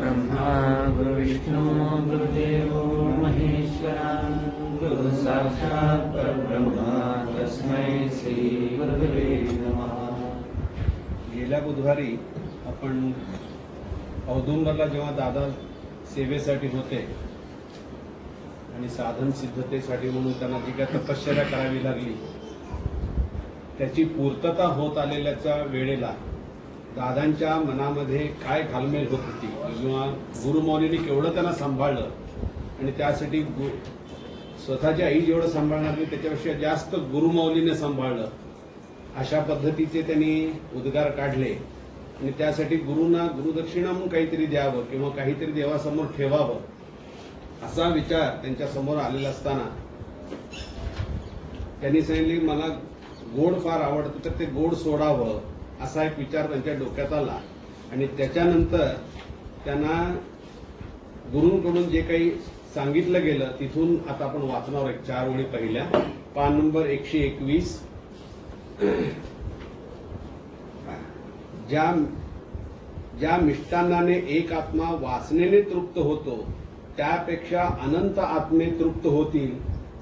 गुरुर्ब्रह्मा गुरुविष्णु गुरुदेवो महेश्वरा गुरु साक्षात् परब्रह्म तस्मै श्री गुरुदेवे नमः। गेल्या बुधवारी आपण औदुंबरला जेव्हा दादा सेवेसाठी होते आणि साधन सिद्धतेसाठी म्हणून त्यांना जी काय तपश्चर्या करावी लागली त्याची पूर्तता होत आलेल्याच्या वेळेला दादांच्या मनामध्ये काय घालमेल होत होती किंवा गुरुमौलींनी केवढं त्यांना सांभाळलं आणि त्यासाठी स्वतःची आई जेवढं सांभाळणार नाही त्याच्यापेक्षा जास्त गुरुमौलीने सांभाळलं अशा पद्धतीचे त्यांनी उद्गार काढले आणि त्यासाठी गुरुंना गुरुदक्षिणा म्हणून काहीतरी द्यावं किंवा काहीतरी देवासमोर ठेवावं असा विचार त्यांच्या समोर आलेला असताना त्यांनी सांगितले मला गोड फार आवडतं तर ते गोड सोडावं असा एक विचार त्यांच्या डोक्यात आला आणि त्याच्यानंतर त्यांना गुरूंकडून जे काही सांगितलं गेलं तिथून आता आपण वाचणार एक 4 ओळी पहिल्या पान नंबर 121 ज्या मिष्टान्नाने एक आत्मा वासनेने तृप्त होतो त्यापेक्षा अनंत आत्मे तृप्त होतील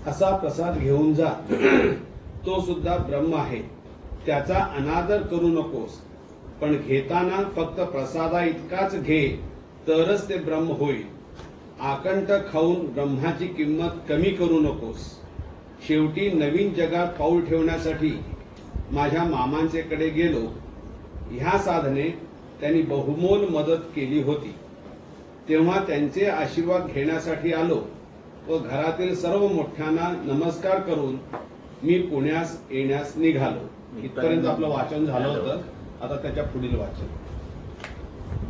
असा प्रसाद घेऊन जा तो सुद्धा ब्रह्म आहे त्याचा अनादर करू नकोस पण घेताना फक्त प्रसादा इतकाच घे तरच ते ब्रह्म होईल आकंठ खाऊन ब्रह्माची किंमत कमी करू नकोस शेवटी नवीन जगात पाऊल ठेवण्यासाठी माझ्या मामांचेकडे गेलो ह्या साधने त्यांनी बहुमोल मदत केली होती तेव्हा त्यांचे आशीर्वाद घेण्यासाठी आलो व घरातील सर्व मोठ्यांना नमस्कार करून मी पुण्यास येण्यास निघालो इथपर्यंत आपलं वाचन झालं होतं आता त्याच्या पुढील वाचन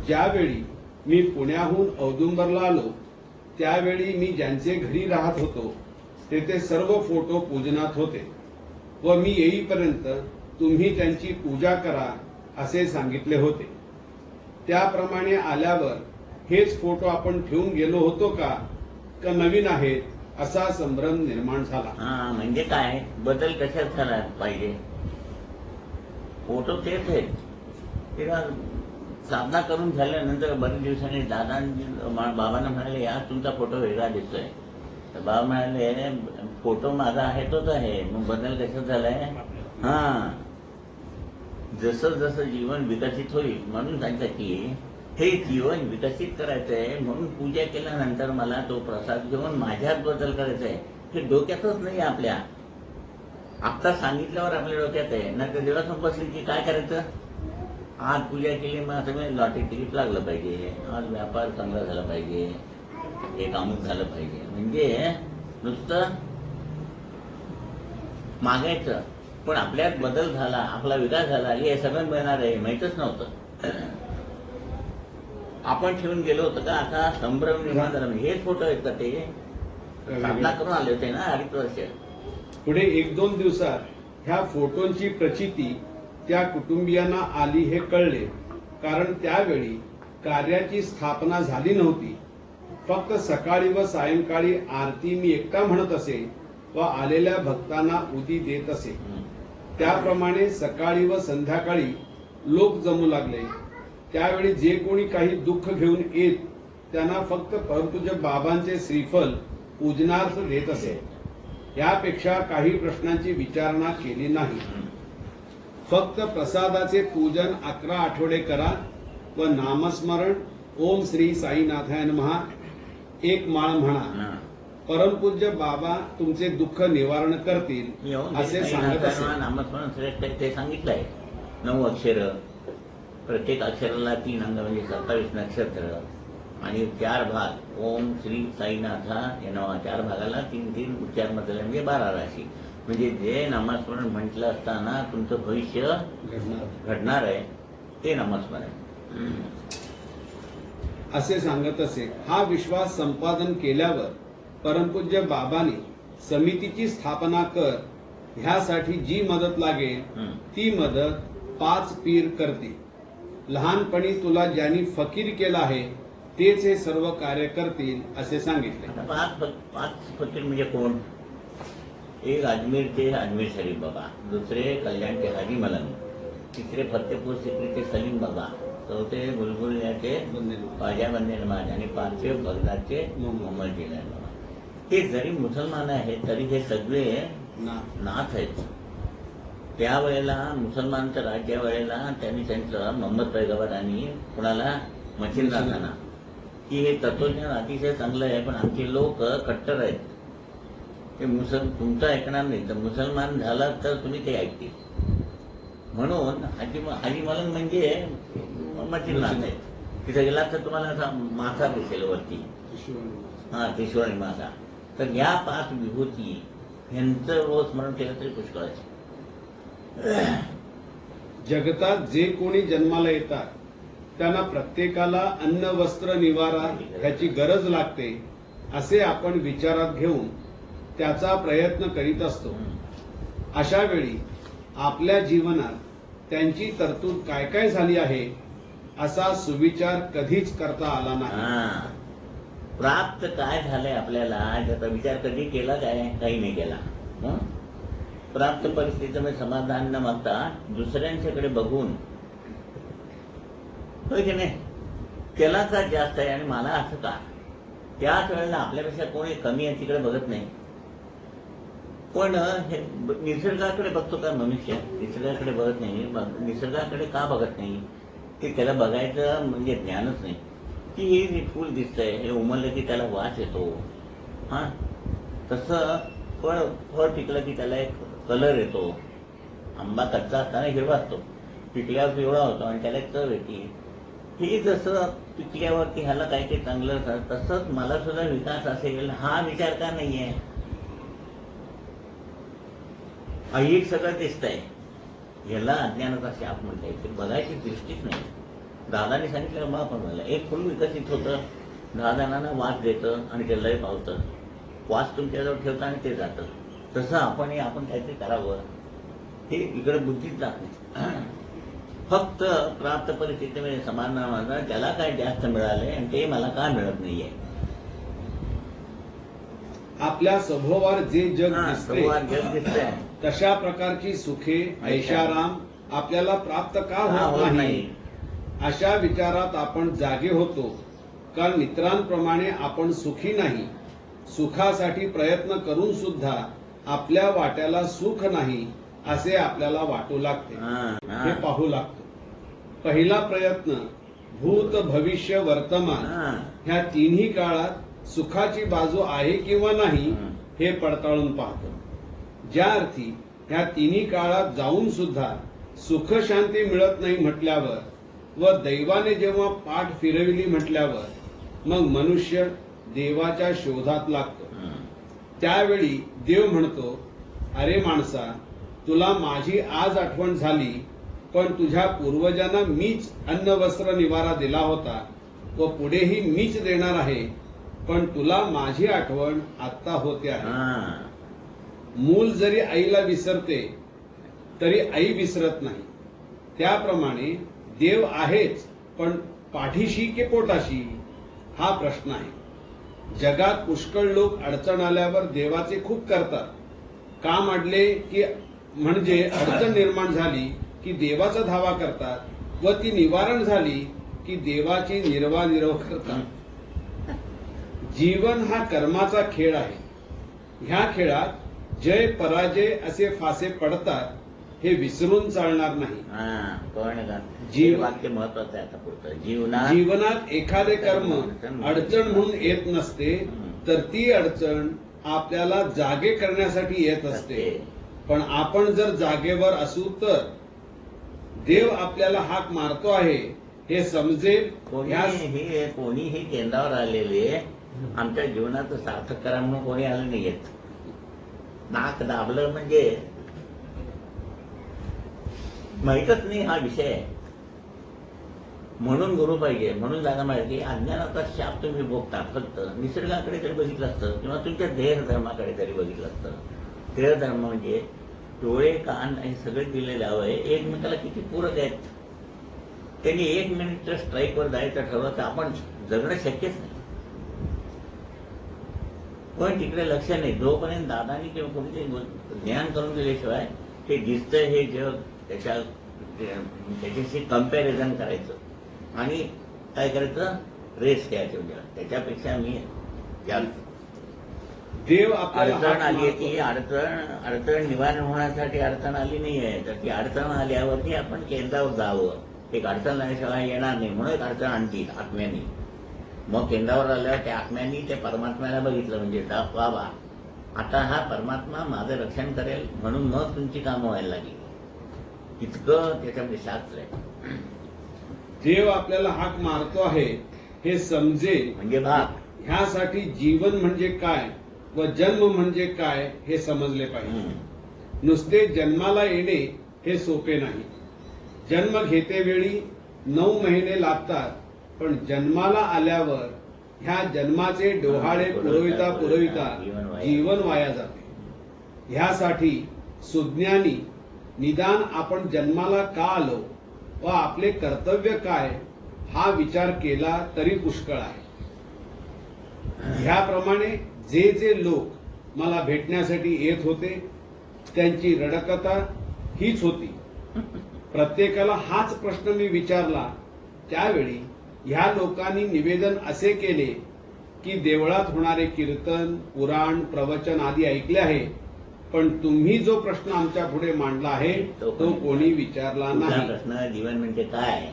ज्यावेळी मी पुण्याहून औदुंबरला आलो त्यावेळी मी ज्यांचे घरी राहत होतो तेथे सर्व फोटो पूजनात होते व मी येईपर्यंत तुम्ही त्यांची पूजा करा असे सांगितले होते त्याप्रमाणे आल्यावर हेच फोटो आपण ठेवून गेलो होतो का नवीन आहेत असा संभ्रम निर्माण झाला. म्हणजे काय बदल कशात झाला पाहिजे फोटो तेच आहेत तेव्हा साधना करून झाल्यानंतर बरेच दिवसांनी बाबांना म्हणाले यार तुमचा फोटो वेगळा दिसतोय तर बाबा म्हणाले फोटो माझा आहे तोच आहे मग बदल कशात झालाय जसं जसं जीवन विकसित होईल म्हणून सांगतात की हे जीवन विकसित करायचं आहे म्हणून पूजा केल्यानंतर मला तो प्रसाद घेऊन माझ्यात बदल करायचा आहे हे डोक्यातच नाही आपल्या आता सांगितल्यावर आपल्या डोक्यात आहे ना तर देवासमोर बसली की काय करायचं आज पूजा केली मग असं लॉटरी तिकीट लागलं पाहिजे आज व्यापार चांगला झाला पाहिजे हे कामच झालं पाहिजे म्हणजे नुसतं मागायचं पण आपल्यात बदल झाला आपला विकास झाला हे सगळं मिळणार आहे माहीतच नव्हतं आपण ठेवून गेलो होतं का आता संभ्रम निर्माण झाला हेच फोटो आहेत का ते साधना करून आले होते ना 2.5 वर्ष पुढे 1-2 दिवसात ह्या फोटोंची प्रचिती त्या कुटुंबियांना आली हे कळले कारण त्यावेळी कार्याची स्थापना झाली नव्हती फक्त सकाळी व सायंकाळी आरती मी एकटा म्हणत असे व आलेल्या भक्तांना उदी देत असे त्याप्रमाणे सकाळी व संध्याकाळी लोक जमू लागले त्यावेळी जे कोणी काही दुःख घेऊन येत त्यांना फक्त परंतुजे बाबांचे श्रीफल पूजनार्थ देत असे यापेक्षा काही प्रश्नांची विचारणा केली नाही फक्त प्रसादाचे पूजन 11 आठवडे करा व नामस्मरण ओम श्री साईनाथाय नमः 1 माळ म्हणा परमपूज्य बाबा तुमचे दुःख निवारण करतील असे सांगत असे नामस्मरण श्रेष्ठ ते सांगितलंय 9 अक्षर प्रत्येक अक्षराला 3 अंग म्हणजे 27 नक्षत्र आणि 4 भाग ओम श्री साईनाथा या नावा 4 भागाला 3 उच्चार मधले म्हणजे 12 राशी म्हणजे जे नामस्मरण म्हटलं असताना तुमचं भविष्य घडणार आहे ते नामस्मरण असे सांगत असे हा विश्वास संपादन केल्यावर परमपूज्य बाबांनी समितीची स्थापना कर ह्यासाठी जी मदत लागेल ती मदत 5 पीर करतील लहानपणी तुला ज्यांनी फकीर केला आहे तेच हे सर्व कार्य करतील असे सांगितले 5 फकीर म्हणजे कोण एक अजमेरचे अजमेर शरीफ बाबा दुसरे कल्याणचे हाजी मलन तिसरे फतेपूर सिक्रीचे सलीम बाबा चौथे बुलबुल्याचे माझ्या बंदेल माझ आणि पाचवे बगदादचे मोहम्मद जिलान. हे जरी मुसलमान आहेत तरी हे सगळे नाथ आहेत. त्यावेळेला मुसलमानचं राज्य वेळेला त्यांनी त्यांचं मोहम्मद पैगंबरांनी कुणाला मशीन राहताना की हे तत्वज्ञान अतिशय चांगलं आहे, पण आमचे लोक कट्टर आहेत. ते तुमचं ऐकणार नाही, तर मुसलमान झाला तर तुम्ही ते ऐकतील. म्हणून हाजी मलन म्हणजे मशीन नाथ आहे. तिथे गेला तर तुम्हाला असा मासा दिसेल वरती, त्रिशूळ मासा. तर या 5 विभूती यांचं रोज स्मरण केलं तरी पुष्कळ आहे. जगतात जे कोणी जन्माला येतात त्यांना प्रत्येकाला अन्न वस्त्र निवारा ह्याची गरज लागते असे आपण विचारात घेऊन त्याचा प्रयत्न करीत असतो. अशा वेळी आपल्या जीवनात त्यांची तरतूद काय काय झाली आहे असा सुविचार कधीच करता आला नाही. प्राप्त काय झालंय आपल्याला त्याचा विचार कधी केला काय? काही नाही केला. प्राप्त परिस्थितीमध्ये समाधान न मागता दुसऱ्यांच्याकडे बघून होय की नाही, त्याला का जास्त आहे आणि मला असं का? त्याच वेळेला आपल्यापेक्षा कोणी कमी आहे तिकडे बघत नाही. पण हे निसर्गाकडे बघतो का मनुष्य? निसर्गाकडे बघत नाही. निसर्गाकडे का बघत नाही? ते त्याला बघायचं म्हणजे ज्ञानच नाही की हे फूल दिसतंय, हे उमललं की त्याला वास येतो. तसं फळ पिकलं की त्याला एक कलर येतो. आंबा कच्चा असताना हिरवा असतो, पिकल्यावर पिवळा होतो आणि त्याला एक चव येते. हे जसं पिकल्यावरती ह्याला काही ते चांगलं, तसंच मला सुद्धा विकास असेल हा विचार का नाहीये? ऐक सगळं दिसतंय, ह्याला अज्ञानाचा शाप म्हणताय. ते बघायची दृष्टीच नाही. दादाने सांगितलं मला पण मला एक फुल विकसित होतं, 10 जणांना वास देतं आणि ते लय पावतं. वास तुमच्याजवळ ठेवतं आणि ते जातं. तसं आपण काहीतरी करावं हे इकडे बुद्धीच जात नाही. फक्त प्राप्त परिस्थितीमध्ये समाधान माझा त्याला काय जास्त मिळालंय आणि ते मला का मिळत नाहीये. आपल्या सभोवार जे जग दिसते तशा प्रकारची सुखे ऐशाराम आपल्याला प्राप्त का होत नाही अशा विचारात आपण जागे होतो. कारण मित्रांप्रमाणे आपण सुखी नाही. सुखासाठी प्रयत्न करून सुद्धा आपल्या वाट्याला सुख नाही असे आपल्याला वाटू लागते, हे पाहू लागतो. पहिला प्रयत्न भूत भविष्य वर्तमान ह्या तिन्ही काळात सुखाची बाजू आहे किंवा नाही हे पडताळून पाहतो. ज्या अर्थी ह्या तिन्ही काळात जाऊन सुद्धा सुख शांती मिळत नाही म्हटल्यावर व दैवाने जेव्हा पाठ फिरविली म्हटल्यावर मग मनुष्य देवाच्या शोधात लागतो. त्यावेळी देव म्हणतो, अरे माणसा, तुला माझी आज आठवण झाली, पण तुझ्या पूर्वजांना मीच अन्न वस्त्र निवारा दिला होता व पुढेही मीच देणार आहे, पण तुला माझी आठवण आत्ता होते आहे. मूल जरी आईला विसरते तरी आई विसरत नाही. त्याप्रमाणे देव आहेच, पण पाठीशी की पोटाशी हा प्रश्न आहे. जगात पुष्कळ लोक अडचण आल्यावर देवाचे खूप करतात. काम अडले की म्हणजे अडचण निर्माण झाली की देवाचा धावा करतात व ती निवारण झाली की देवाची निर्वानिर्व करतात. जीवन हा कर्माचा खेळ आहे. ह्या खेळात जय पराजय असे फासे पडतात हे विसरून चालणार नाही. वाक्य महत्वाचं आहे. आता पुढचं जीवनात एखादे कर्म अडचण म्हणून येत नसते, तर ती अडचण आपल्याला जागे करण्यासाठी येत असते. पण आपण जर जागेवर असू तर देव आपल्याला हाक मारतो आहे हे समजेल. कोणीही केंद्रावर आलेले आमच्या जीवनाचं सार्थक करा म्हणून कोणी आलं नाही येत. नाक दाबलं म्हणजे माहीतच नाही हा विषय आहे. म्हणून गुरु पाहिजे. म्हणून जागा माहिती अज्ञानाचा शाप तुम्ही भोगता. फक्त निसर्गाकडे तरी बघितलं असतं किंवा तुमच्या देह धर्माकडे तरी बघितलं असतं. देह धर्म म्हणजे डोळे कान हे सगळे दिलेले हवंय. एकमेकाला किती पूरक आहेत. त्यांनी 1 मिनिट स्ट्राईकवर जायचं ठरवलं तर आपण जगणं शक्यच नाही. पण तिकडे लक्ष नाही. जोपर्यंत दादानी किंवा कोणते ज्ञान करून दिल्याशिवाय हे दिसतंय हे जग त्याच्याशी कम्पॅरिझन करायचं आणि काय करायचं, रेस घ्यायचं. म्हणजे त्याच्यापेक्षा मी देव आपल्याला अडचण हाक आली आहे ती मारतो. अडचण निवारण होण्यासाठी अडचण आली नाहीये, तर ती अडचण आल्यावरती आपण केंद्रावर जावं. एक अडचण आल्याशिवाय येणार नाही, म्हणून एक अडचण आणली आत्म्यानी. मग केंद्रावर आल्यावर त्या आत्म्यानी त्या परमात्म्याला बघितलं, म्हणजे बाबा आता हा परमात्मा माझं रक्षण करेल, म्हणून मग तुमची कामं व्हायला लागली. इतकं त्याच्यामध्ये शास्त्र आहे. देव आपल्याला हाक मारतो आहे हे समजेल म्हणजे भाग. ह्यासाठी जीवन म्हणजे काय व जन्म म्हणजे काय हे समजले पाहिजे. नुसते जन्माला येणे हे सोपे नाही. जन्म घेते वेळी 9 महिने लागतात, पण जन्माला आल्यावर ह्या जन्माचे डोहाळे पुरविता पुरविता जीवन वाया जाते. ह्यासाठी सुज्ञानी निदान आपण जन्माला का आलो व आपले कर्तव्य काय हा विचार केला तरी पुष्कळ आहे. ह्याप्रमाणे जे जे लोक मला भेटण्यासाठी येत होते त्यांची रडकथा हीच होती. प्रत्येकाला हाच प्रश्न मी विचारला. त्यावेळी ह्या लोकांनी निवेदन असे केले की देवळात होणारे कीर्तन, पुराण, प्रवचन आदी ऐकले आहे, पण तुम्ही जो प्रश्न आमच्या पुढे मांडला आहे तो कोणी विचारला नाही. प्रश्न जीवन म्हणजे काय?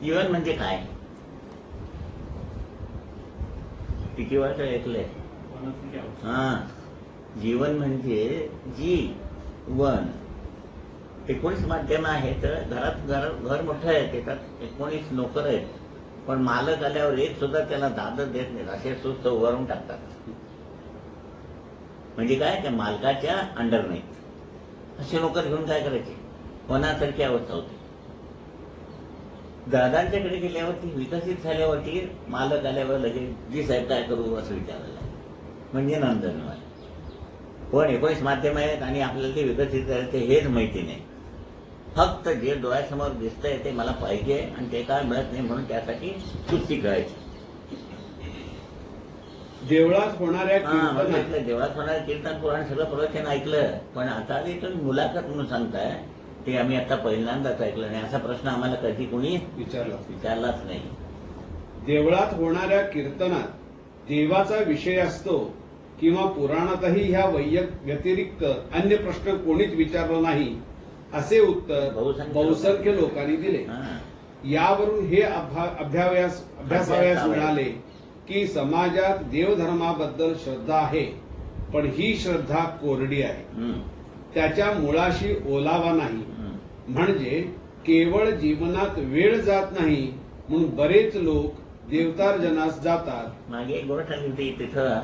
जीवन म्हणजे काय? किती वेळा ऐकलंय? जीवन म्हणजे जीवन. 19 माध्यम आहेत. घर मोठं आहे, त्याच्यात 19 नोकर आहेत, पण मालक आल्यावर एक सुद्धा त्याला दाद देत नाहीत, असे सुस्त उभारून टाकतात. म्हणजे काय, त्या मालकाच्या अंडर नाहीत. असे नोकर घेऊन काय करायचे? कोणासारखी अवस्था होती. दादांच्याकडे गेल्यावरती, विकसित झाल्यावरती मालक आल्यावर लगेच जी साहेब काय करू असं विचारायला, म्हणजे नंदनवन. पण 19 माध्यम आहेत आणि आपल्याला ते विकसित करायचे हेच माहिती नाही. फक्त जे डोळ्यासमोर दिसतंय ते मला पाहिजे आणि ते काय मिळत नाही, म्हणून त्यासाठी सुट्टी करायची. देवळात होणाऱ्या देवळात होणाऱ्या कीर्तन, पुराण सगळं प्रवचन ऐकलं, पण आता ते तुम्ही मुलाखत म्हणून सांगताय ते आम्ही आता पहिल्यांदाच ऐकलं नाही. असा प्रश्न आम्हाला कधी कोणी विचारलाच नाही. देवळात होणाऱ्या कीर्तनात देवाचा विषय असतो किंवा पुराणातही ह्या व्यतिरिक्त अन्य प्रश्न कोणीच विचारला नाही असे उत्तर बहुसंख्य लोकांनी दिले. यावरून हे अभ्यासावयास मिळाले की समाजात देवधर्माबद्दल श्रद्धा आहे, पण ही श्रद्धा कोरडी आहे. त्याच्या मुळाशी ओलावा नाही. म्हणजे केवळ जीवनात वेळ जात नाही म्हणून बरेच लोक देवतार्जनास जातात. मागे एक गोष्ट सांगितली, तिथं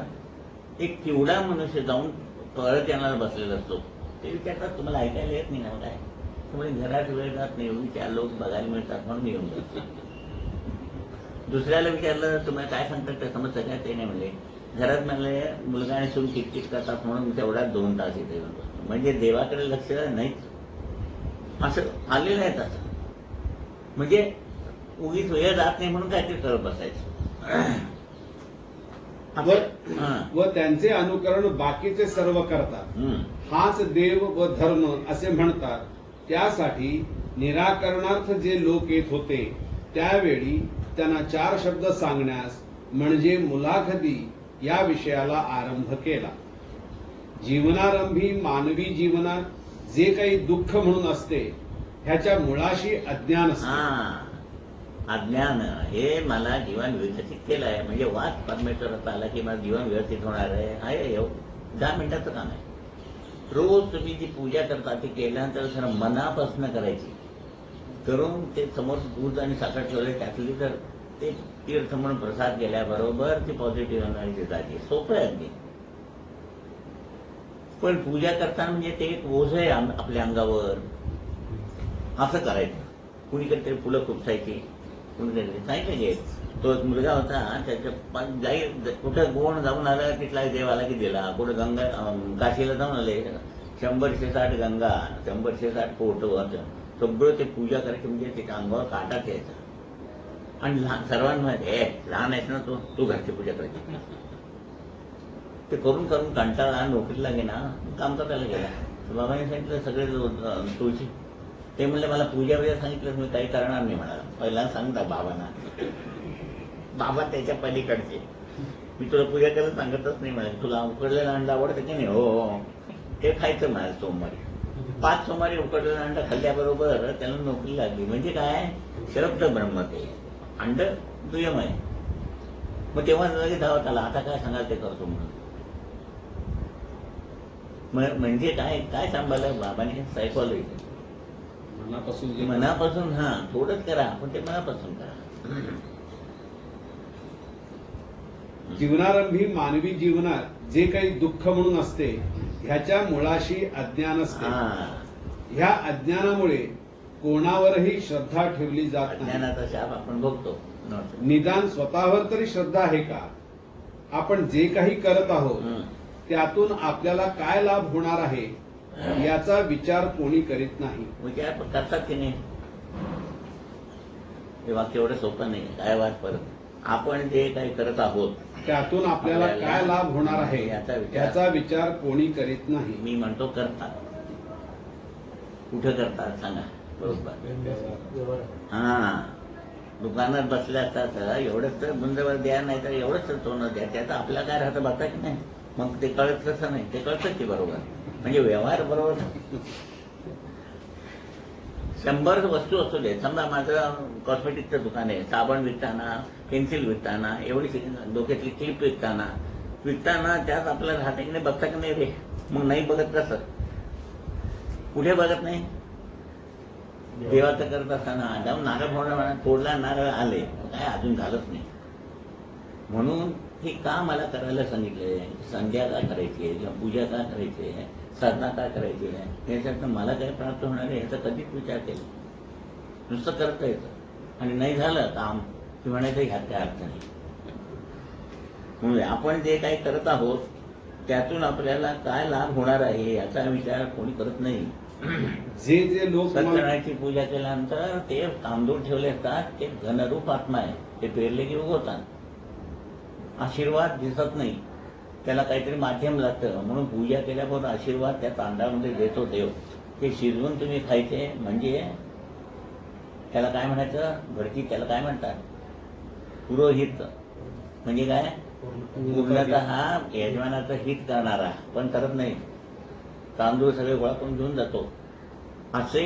एक किवडा मनुष्य जाऊन परत येणारा बसलेला असतो. ते विचारतात तुम्हाला ऐकायला येत नाही ना काय? त्यामुळे घरात वेळ जात नाही, एवढी 4 लोक बघायला मिळतात म्हणून येऊन जातात. दुसऱ्याला विचारलं तुम्हाला काय सांगतात ते समजतं काय? ते नाही म्हणले. घरात म्हणले मुलगा आणि सून किटकिट करतात म्हणून तेवढ्यात 2 तास इथे येऊन बसतो. म्हणजे देवाकडे लक्ष नाहीच, असं आलेलं आहे. तसं म्हणजे उगीच वेळ जात नाही म्हणून काहीतरी करत बसायचं व त्यांचे अनुकरण बाकीचे सर्व करतात. हाच देव व धर्म असे म्हणतात. त्यासाठी निराकरणार्थ जे लोक येत होते त्यावेळी त्यांना 4 शब्द सांगण्यास म्हणजे मुलाखती या विषयाला आरंभ केला. जीवनारंभी मानवी जीवनात जे काही दुःख म्हणून असते ह्याच्या मुळाशी अज्ञान असते. अज्ञान हे मला जीवन विकसित केलं आहे. म्हणजे वाच परमेश्वराचा आला की मला जीवन व्यवस्थित होणार आहे. 10 मिनिटाचं काम आहे. रोज तुम्ही जी पूजा करता ती केल्यानंतर खरं मनापासून करायची. करून ते समोर दूध आणि साखर ठेवले टाकली तर ते तीर्थ म्हणून प्रसाद गेल्याबरोबर ती पॉझिटिव्ह एनर्जी जाते. सोपं आहे अगदी. पण पूजा करताना म्हणजे ते एक ओझ आहे आपल्या अंगावर, असं करायचं. कुणीकडे तरी फुलं खुपसायची, कुणीकडे सांगितलं. तो एक मुलगा होता, त्याच्या जाईल कुठं गोण जाऊन आला तिथला देव आला की दिला. कुठं गंगा काशीला जाऊन आले 100-160 गंगा, 100-160 फोटो होतं. सगळं ते पूजा करायची. म्हणजे त्याच्या अंगावर काटाच यायचा. आणि सर्वांना लहान आहेस ना तू घरची पूजा करायची. ते करून करून कंटाळा, नोकरीला गेला, काम करायला गेला. बाबांनी सांगितलं सगळे तुळशी. ते म्हणले मला पूजा वगैरे सांगितलं मी काही करणार नाही म्हणाला. पहिला सांगता बाबांना. बाबा त्याच्या पलीकडचे. मी तुला पूजा करायला सांगतच नाही म्हणाले. तुला उकडलेला अंडा आवडतं की नाही? हो हो, ते खायचं म्हणाल सोमवारी. 5 सोमवारी उकडलेला अंडा खाल्ल्याबरोबर त्याला नोकरी लागली. म्हणजे काय? शब्द ब्रह्म ते अंड दुय्यम आहे. मग तेव्हा लगेच धावत आला, आता काय सांगाल ते करतो म्हणून. म्हणजे काय काय सांभाळलं बाबाने? सायकॉलॉजी. मनापासून जे मनापासून. हा, थोडंच करा पण ते मनापासून करा. जीवनारंभी मानवी जीवनात जे काही दुःख म्हणून असते ह्याच्या मुळाशी अज्ञान असते. हा, ह्या अज्ञानामुळे कोणावरही श्रद्धा ठेवली जात नाही. अज्ञानाचा शाप आपण भोगतो. निदान स्वतःवर तरी श्रद्धा आहे का? आपण जे काही करत आहोत त्यातून आपल्याला काय लाभ होणार आहे याचा विचार कोणी करीत नाही. विचार करतात की नाही? हे वाक्य एवढं सोपं नाही. काय वाद परत? आपण जे काही करत आहोत त्यातून आपल्याला काय लाभ होणार आहे याचा विचार कोणी करीत नाही. मी म्हणतो करतात. कुठं करतात सांगा बरोबर? हा, दुकानात बसल्या असतात, एवढंच तर बुंदवर द्या, नाही तर एवढंच तर सोनं द्या. त्याचं आपल्याला काय राहतं बघता की नाही? मग ते कळत तसं नाही, ते कळतं की बरोबर. म्हणजे व्यवहार बरोबर. 100 वस्तू असू दे. समजा माझं कॉस्मेटिकचं दुकान आहे. साबण विकताना, पेन्सिल विकताना, एवढी डोक्यातली क्लिप विकताना त्यात आपल्याला राहते की नाही? बघता की नाही रे? मग नाही बघत कसं? कुठे बघत नाही? देवाचं करत असताना जाऊन नारळ फोडला, नारळ आले, काय अजून झालंच नाही. म्हणून हे का मला करायला सांगितलंय? संध्या का करायची आहे किंवा पूजा का करायची आहे, साधना का करायची आहे, याच्यातनं मला काय प्राप्त होणार आहे याचा कधीच विचार केला. नुसतं करता येतं आणि नाही झालं काम की म्हणायचं ह्यात काय अर्थ नाही. म्हणून आपण जे काही करत आहोत त्यातून आपल्याला काय लाभ होणार आहे याचा विचार कोणी करत नाही. जे लोक सत्यनारायणाची पूजा केल्यानंतर ते तांदूळ ठेवले असतात, ते घनरूप आत्मा आहे. ते पेरले की उगवतात. आशीर्वाद दिसत नाही, त्याला काहीतरी माध्यम लागतं. म्हणून पूजा केल्याबरोबर आशीर्वाद त्या तांदळामध्ये देतो देव. ते शिजवून तुम्ही खायचे. म्हणजे त्याला काय म्हणायचं? भरती त्याला काय म्हणतात? पुरोहित. म्हणजे काय? पूर्णतः हा यजमानाचं हित करणारा, पण करत नाही. तांदूळ सगळे गोळा करून घेऊन जातो. असे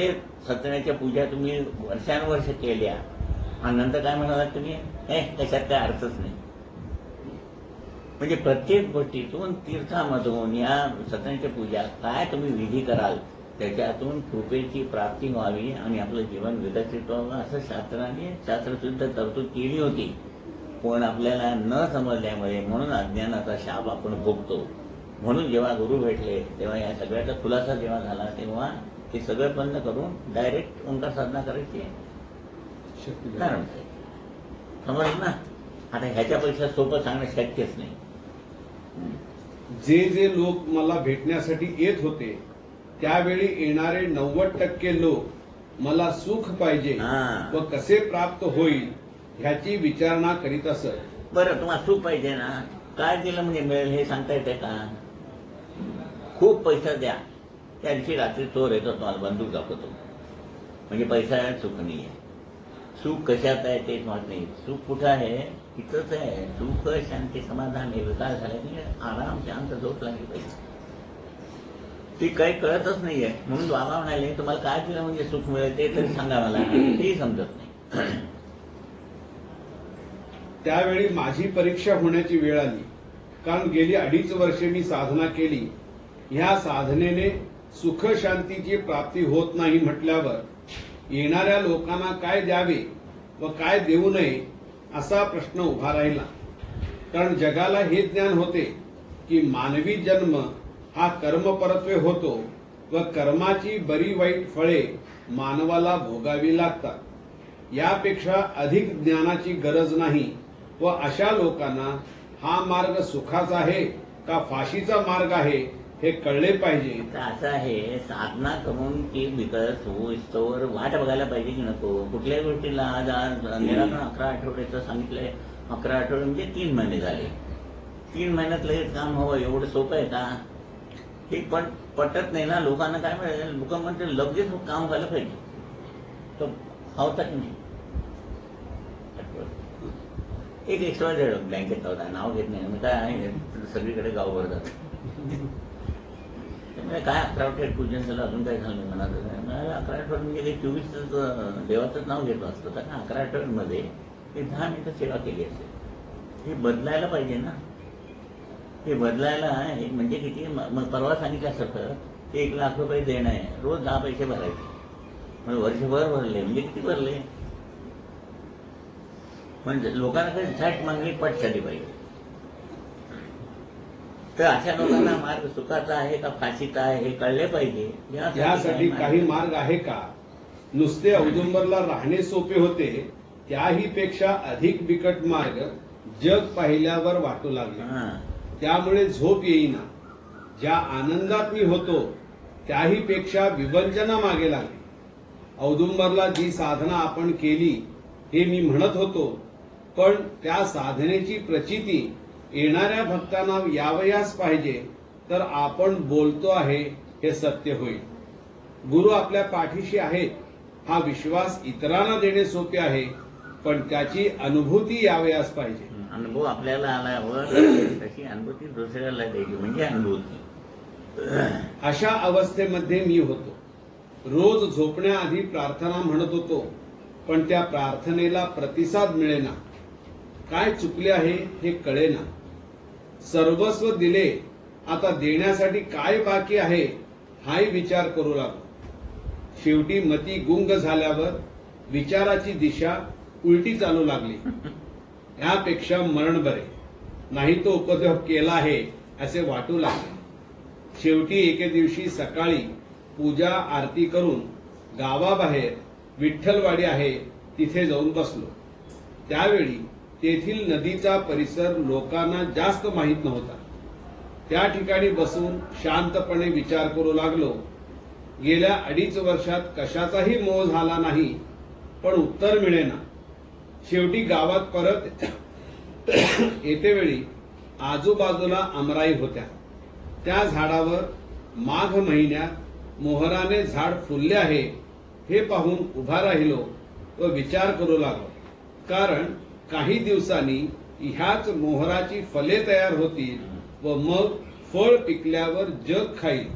सत्यनारायणाच्या पूजा तुम्ही वर्षानुवर्ष केल्या आणि नंतर काय म्हणाला तुम्ही? त्याच्यात काय अर्थच नाही. म्हणजे प्रत्येक गोष्टीतून, तीर्थामधून, या सत्यनारायणाच्या पूजा काय तुम्ही विधी कराल त्याच्यातून कृपेची प्राप्ती व्हावी आणि आपलं जीवन विकसित व्हावं असं शास्त्रशुद्ध तरतूद केली होती. पण आपल्याला न समजल्यामुळे म्हणून अज्ञानाचा शाप आपण भोगतो. म्हणून जेव्हा गुरु भेटले तेव्हा या सगळ्याचा खुलासा जेव्हा झाला तेव्हा हे सगळं बंद करून डायरेक्ट ओंकार साधना करायची कारण समज ना. आता ह्याच्यापेक्षा सोपं सांगणं शक्यच नाही. जे लोक मला भेटण्यासाठी येत होते त्यावेळी येणारे 90% लोक मला सुख पाहिजे व कसे प्राप्त होईल ह्याची विचारणा करीत असत. बरं, तुम्हाला सुख पाहिजे ना, काय दिलं म्हणजे मिळेल हे सांगता येते का? खूप पैसा द्या, त्या दिवशी रात्री चोर येतो, तुम्हाला बंदूक दाखवतो. म्हणजे पैसा सुख नाही आहे. सुख कशात आहे तेच माहित नाही. सुख कुठं आहे? तिथंच आहे. सुख, शांती, समाधान हे विकास झाले की आराम, शांत झोप लागली पाहिजे. ती काही कळतच नाहीये. म्हणून बाबा म्हणाले तुम्हाला काय दिलं म्हणजे सुख मिळेल ते तरी सांगा मला. तेही समजत नाही. त्यावेळी माझी परीक्षा होण्याची वेळ आली. कारण गेली 2.5 वर्षे मी साधना केली. ह्या साधनेने सुख शांतीची प्राप्ती होत नाही म्हटल्यावर येणाऱ्या लोकांना काय द्यावे व काय देऊ नये असा प्रश्न उभा राहिला. कारण जगाला हे ज्ञान होते की मानवी जन्म हा कर्मपरत्वे होतो व कर्माची बरी वाईट फळे मानवाला भोगावी लागतात. यापेक्षा अधिक ज्ञानाची गरज नाही व अशा लोकांना हा मार्ग सुखाचा आहे का फाशीचा मार्ग आहे हे कळले पाहिजे. असं आहे, साधना करून ती विकस होईस्तोवर वाट बघायला पाहिजे की नको. कुठल्याही गोष्टीला आज निराकरण 11 आठवड्याचं सांगितलंय. 11 आठवडे म्हणजे 3 महिने झाले. 3 महिन्यात लगेच काम हवं एवढं सोपं आहे का? हे पण पटत नाही ना लोकांना. काय मिळेल? लोक म्हणते लगेच काम व्हायला पाहिजे. तो हवता की नाही? एक एक्स्ट्रा बँकेत होता, नाव घेत नाही मी, काय आहे सगळीकडे गावभर जात. त्यामुळे काय 11 आठवड्यात पूजन झालं, अजून काय झालं म्हणा. 11 आठवड्यात म्हणजे काही 24 देवाचं नाव घेतलं असतं, कारण 11 आठवड्यांमध्ये 10 मिनिटं सेवा केली असेल. हे बदलायला पाहिजे ना. हे बदलायला म्हणजे किती, परवा सांगितल्यासारखं 1 लाख रुपये देणं आहे, रोज 10 पैसे भरायचे, म्हणजे वर्षभर भरले म्हणजे किती भरले. म्हणजे लोकांना काही झट मागणी पट झाली पाहिजे. तर अशा लोकांना मार्ग सुखाचा आहे का फाशीचा आहे हे कळले पाहिजे. यासाठी काही मार्ग आहे का? नुसते औदुंबरला राहणे सोपे होते, त्याही पेक्षा अधिक बिकट मार्ग जग पाहिल्यावर वाटू लागले. त्यामुळे झोप येईना. ज्या आनंदात मी होतो त्याही पेक्षा विवंचना मागे लागली. औदुंबरला जी साधना आपण केली हे मी म्हणत होतो, पण त्या साधनेची प्रचिती येणाऱ्या भक्तांना यावयास पाहिजे, तर आपण बोलतो आहे हे सत्य होईल. गुरु आपल्या पाठीशी आहेत हा विश्वास इतरांना देणे सोपे आहे, पण त्याची अनुभूती यावयास पाहिजे. अनुभव आपल्याला आल्यावर तशी अनुभूती दुसऱ्याला द्यायची म्हणजे अनुभूती. अशा अवस्थेमध्ये मी होतो. रोज झोपण्याआधी प्रार्थना म्हणत होतो, पण त्या प्रार्थनेला प्रतिसाद मिळेना. काय चुकले आहे हे कळेना. सर्वस्व दिले, आता देण्यासाठी काय बाकी आहे हाही विचार करू लागलो. शेवटी मती गुंग झाल्यावर विचाराची दिशा उलटी चालू लागली. यापेक्षा मरण बरे, नाही तो उपद्रव केला आहे असे वाटू लागले. शेवटी एके दिवशी सकाळी पूजा आरती करून गावाबाहेर विठ्ठलवाडी आहे तिथे जाऊन बसलो. त्यावेळी तेथील नदीचा परिसर लोकांना जास्त माहीत नव्हता. त्या ठिकाणी बसून शांतपणे विचार करू लागलो. गेल्या 2.5 वर्षात कशाचाही मोह झाला नाही, पण उत्तर मिळेना. शेवटी गावात परत येतेवेळी आजूबाजूला आमराई होत्या. त्या झाडावर माघ महिन्यात मोहराने झाड फुलले आहे हे पाहून उभा राहिलो व विचार करू लागलो. कारण काही दिवसांनी ह्याच मोहराची फले तयार होतील व मग फळ पिकल्यावर जग खाईल.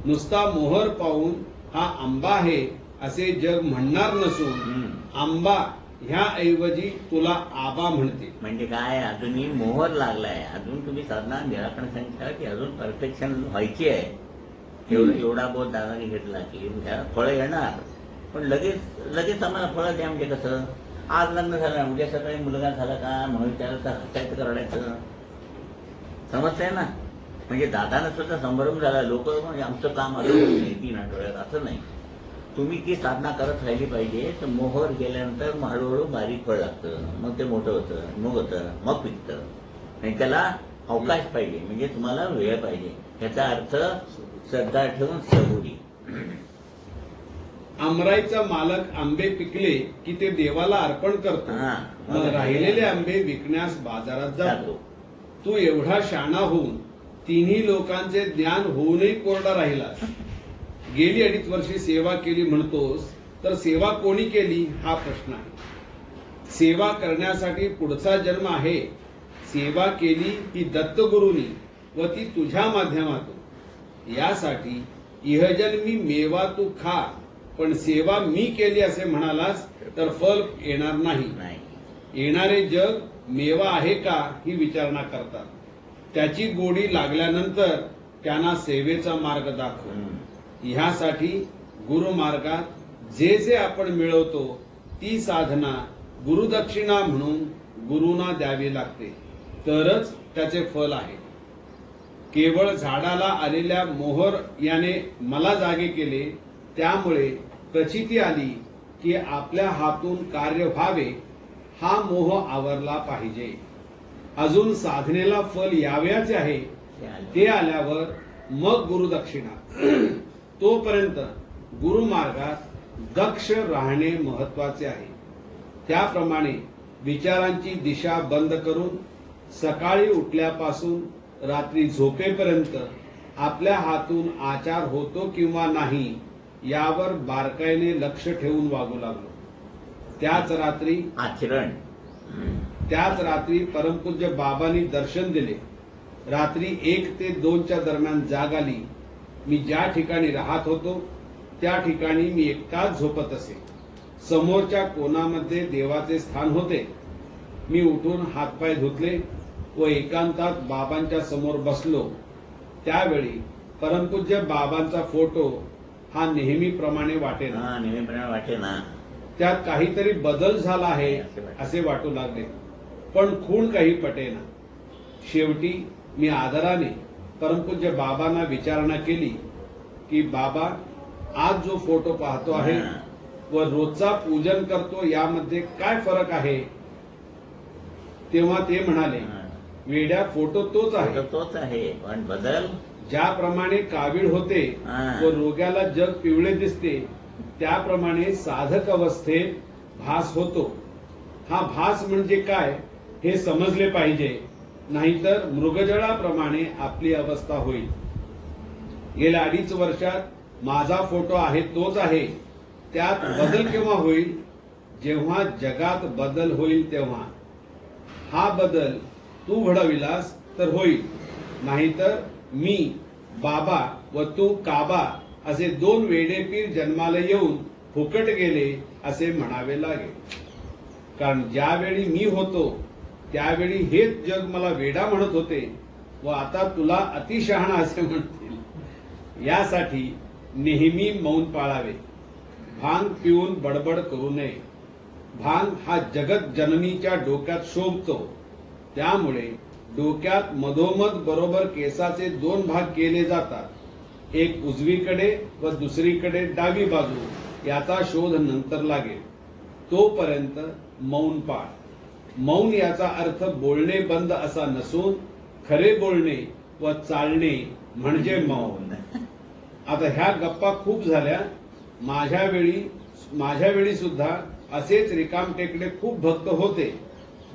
नुसता मोहर पाहून हा आंबा आहे असे जग म्हणणार नसून आंबा ह्या ऐवजी तुला आबा म्हणते. म्हणजे काय, अजूनही मोहर लागलाय, अजून तुम्ही साधना निराकरण सांगितलं की अजून परफेक्शन व्हायची आहे. एवढा बहुत दादाने घेतला की फळं येणार, पण लगेच आम्हाला फळं द्या. म्हणजे कसं, आज लग्न झालं उद्या सकाळी मुलगा झाला का म्हणून त्याला हसायचं करण्याचं समजतंय ना. म्हणजे दादानं सुद्धा संभ्रम झाला. लोक म्हणजे आमचं काम आलं 3 आठवड्यात असं नाही. तुम्ही ती साधना करत राहिली पाहिजे. तर मोहर गेल्यानंतर हळूहळू बारीक फळ लागतं, मग ते मोठं होतं, मग होतं, मग पिकतं. आणि त्याला अवकाश पाहिजे, म्हणजे तुम्हाला वेळ पाहिजे. याचा अर्थ श्रद्धा ठेवून सबुरी. आमराईचा मालक आंबे पिकले की ते देवाला अर्पण करतो, मग राहिलेले आंबे विकण्यास बाजारात जातो. तू एवढा शाणा होऊन तिन्ही लोकांचे ज्ञान होऊनही कोरडा राहिलास. गेली 2.5 वर्षे सेवा केली म्हणतोस, तर सेवा कोणी केली हा प्रश्न आहे. सेवा करण्यासाठी पुढचा जन्म आहे. सेवा केली ती दत्तगुरूंनी व ती तुझ्या माध्यमातून. यासाठी इहजन्मी मेवा तू खा, पण सेवा मी केली असे म्हणालास तर फल येणार नाही. येणारे जग मेवा आहे का ही विचारणा करतात. त्याची गोडी लागल्यानंतर त्यांना सेवेचा मार्ग दाखव. ह्यासाठी गुरुमार्गात जे आपण मिळवतो ती साधना गुरुदक्षिणा म्हणून गुरुंना द्यावी लागते, तरच त्याचे फल आहे. केवळ झाडाला आलेल्या मोहर याने मला जागे केले, त्यामुळे प्रचिती आली की आपल्या हातून कार्य व्हावे हा मोह आवरला पाहिजे. अजून साधनेला फल यावयाचे आहे, ते आल्यावर मग गुरुदक्षिणा. तोपर्यंत गुरुमार्गात दक्ष राहणे महत्वाचे आहे. त्याप्रमाणे विचारांची दिशा बंद करून सकाळी उठल्यापासून रात्री झोपेपर्यंत आपल्या हातून आचार होतो किंवा नाही यावर बारकाईने लक्ष ठेवून वागू लागलो. त्याच रात्री आचरण त्याच रात्री परमपूज्य बाबांनी दर्शन दिले. रात्री 1 ते 2च्या दरम्यान जाग आली. मी ज्या ठिकाणी राहत होतो त्या ठिकाणी मी एकटाच झोपत असे. समोरच्या कोणामध्ये देवाचे स्थान होते. मी उठून हातपाय धुतले व एकांतात बाबांच्या समोर बसलो. त्यावेळी परमपूज्य बाबांचा फोटो हा नेहमीप्रमाणे वाटेना. नेहमीप्रमाणे वाटेना. त्यात काहीतरी बदल झाला आहे असे वाटू लागले, पण खूण काही पटेना. शेवटी मी आदराने परमपूज्य बाबांना विचारणा केली की बाबा, आज जो फोटो पाहतो आहे व रोजचा पूजन करतो यामध्ये काय फरक आहे? तेव्हा ते म्हणाले, वेड्या, फोटो तोच आहे, पण बदल ज्याप्रमाणे कावीळ होते व रोग्याला जग पिवळे दिसते त्याप्रमाणे साधक अवस्थेत भास होतो. हा भास म्हणजे काय हे समजले पाहिजे, नाहीतर मृगजळाप्रमाणे आपली अवस्था होईल. गेल्या 2.5 वर्षात माझा फोटो आहे तोच आहे. त्यात बदल केव्हा होईल? जेव्हा जगात बदल होईल तेव्हा. हा बदल तू घडविलास तर होईल, नाहीतर मी बाबा व तू काबा असे 2 वेडेपीर जन्माला येऊन फुकट गेले असे म्हणावे लागेल. कारण ज्यावेळी मी होतो त्यावेळी हेच जग मला वेडा म्हणत होते व आता तुला अतिशहाणा असे म्हणतील. यासाठी नेहमी मौन पाळावे. भांग पिऊन बडबड करू नये. भांग हा जगत जननीच्या डोक्यात शोभतो. त्यामुळे डोक्यात मधोमध बरोबर केसाचे 2 भाग केले जातात. एक उजवीकडे व दुसरीकडे डावी बाजू. याचा शोध नंतर लागेल. तोपर्यंत मौन पाळ. मौन याचा अर्थ बोलणे बंद असा नसून खरे बोलणे व चालणे म्हणजे मौन. आता ह्या गप्पा खूप झाल्या. माझ्या वेळी सुद्धा असेच रिकामटेकडे खूप भक्त होते.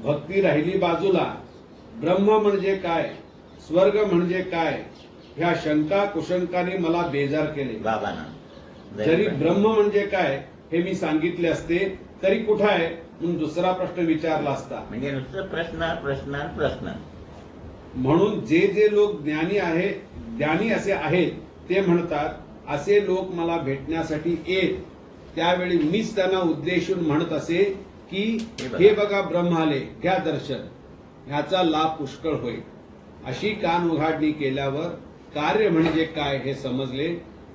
भक्ती राहिली बाजूला. ब्रह्म म्हणजे काय, स्वर्ग म्हणजे काय, ह्या शंका कुशंकाने मला बेजार केले. बाबांना जरी ब्रह्म म्हणजे काय हे मी सांगितले असते तरी कुठे आहे म्हणून दुसरा प्रश्न विचारला असता. म्हणजे नुसतं प्रश्न. म्हणून जे लोक ज्ञानी असे आहेत ते म्हणतात, असे लोक मला भेटण्यासाठी येत. त्यावेळी मीच त्यांना उद्देशून म्हणत असे की हे बघा ब्रह्म आले, घ्या दर्शन. ह्याचा लाभ पुष्कळ होईल. अशी कान उघाडणी केल्यावर कार्य म्हणजे काय हे समजले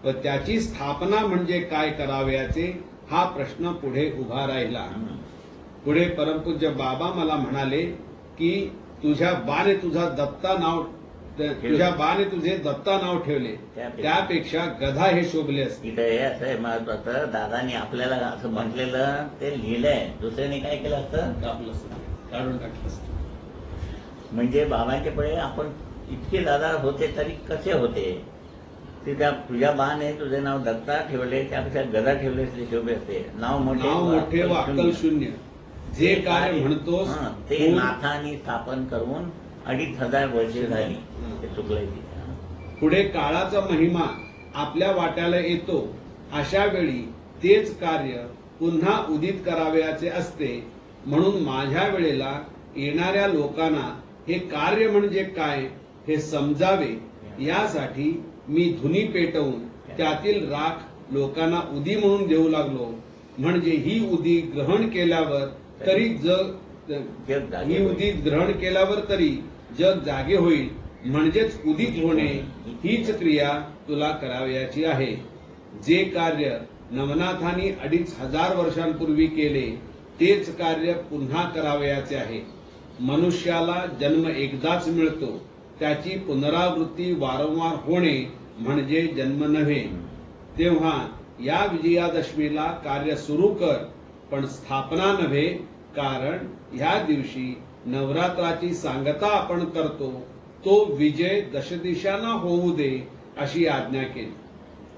व त्याची स्थापना म्हणजे काय करावयाचे हा प्रश्न पुढे उभा राहिला. पुढे परमपूज्य बाबा मला म्हणाले की तुझ्या बाने तुझे दत्ता नाव ठेवले, त्यापेक्षा गधा हे शोभले असते. इथं हे असं आहे महत्वाचं, दादानी आपल्याला असं म्हटलेलं ते लिहिलंय, दुसऱ्याने काय केलं असतं? काढून टाकलं असतं. म्हणजे बाबांच्या पुढे आपण इतके दादा होते तरी कसे होते? ते त्या तुझ्या बाने तुझे नाव दत्ता ठेवले, त्यापेक्षा गदा ठेवले असले शोभे असते. नाव मोठे व अक्कल शून्य. जे कार्य म्हणतोस ते नाथांनी स्थापन करून 2500 वर्षे झाली. ते चुकलंय. पुढे काळाचा महिमा आपल्या वाट्याला येतो. अशा वेळी तेच कार्य पुन्हा उदित करावयाचे असते. म्हणून माझ्या वेळेला येणाऱ्या लोकांना हे कार्य म्हणजे काय हे समजावे यासाठी मी धुनी पेटवून त्यातील राख लोकांना उदी म्हणून देऊ लागलो. म्हणजे ही उदी ग्रहण केल्यावर तरी जग जागे होईल. म्हणजेच उदित होणे हीच क्रिया तुला करावयाची आहे. जे कार्य नवनाथांनी 2500 वर्षांपूर्वी केले तेच कार्य पुन्हा करावयाचे आहे. मनुष्याला जन्म एकदाच मिळतो. त्याची पुनरावृत्ती वारंवार होणे म्हणजे जन्म नव्हे. तेव्हा या विजयादशमीला कार्य सुरू कर, पण स्थापना नव्हे. कारण ह्या दिवशी नवरात्राची सांगता आपण करतो. तो विजय दशदिशांना होऊ दे अशी आज्ञा केली.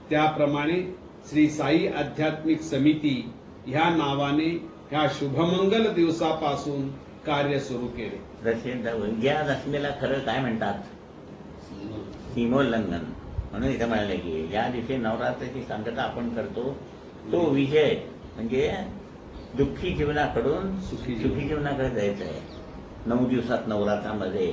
त्याप्रमाणे श्री साई आध्यात्मिक समिती ह्या नावाने ह्या शुभमंगल दिवसापासून कार्य सुरू केले. विजयादशमीला खरं काय म्हणतात? सीमोल्लंघन. म्हणून इथे म्हणाले की या दिवशी नवरात्राची सांगता आपण करतो. तो विजय म्हणजे दुःखी जीवनाकडून सुखी सुखी जीवनाकडे जायचं आहे. 9 दिवसात नवरात्रामध्ये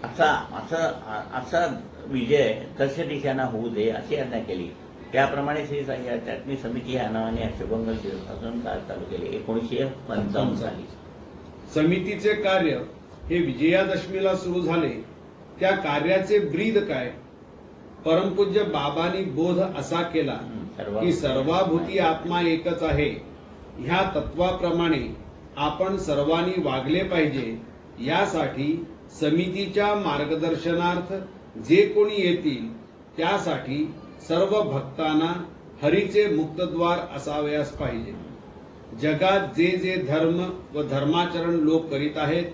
असा विजय कशा दिशांना होऊ दे अशी आज्ञा केली. त्याप्रमाणे श्री साई चटणी समिती या नावाने शुभंगल दिवसापासून चालू केले 1955 साली. समितीचे कार्य हे विजयादशमीला सुरू झाले. त्या कार्याचे ब्रीद काय? परमपूज्य बाबांनी बोध असा केला की सर्वाभूती आत्मा एकच आहे. ह्या तत्वाप्रमाणे आपण सर्वांनी वागले पाहिजे. यासाठी समितीच्या मार्गदर्शनार्थ जे कोणी येतील त्यासाठी सर्व भक्तांना हरीचे मुक्तद्वार असावयास पाहिजे. जगात जे जे धर्म व धर्माचरण लोक करीत आहेत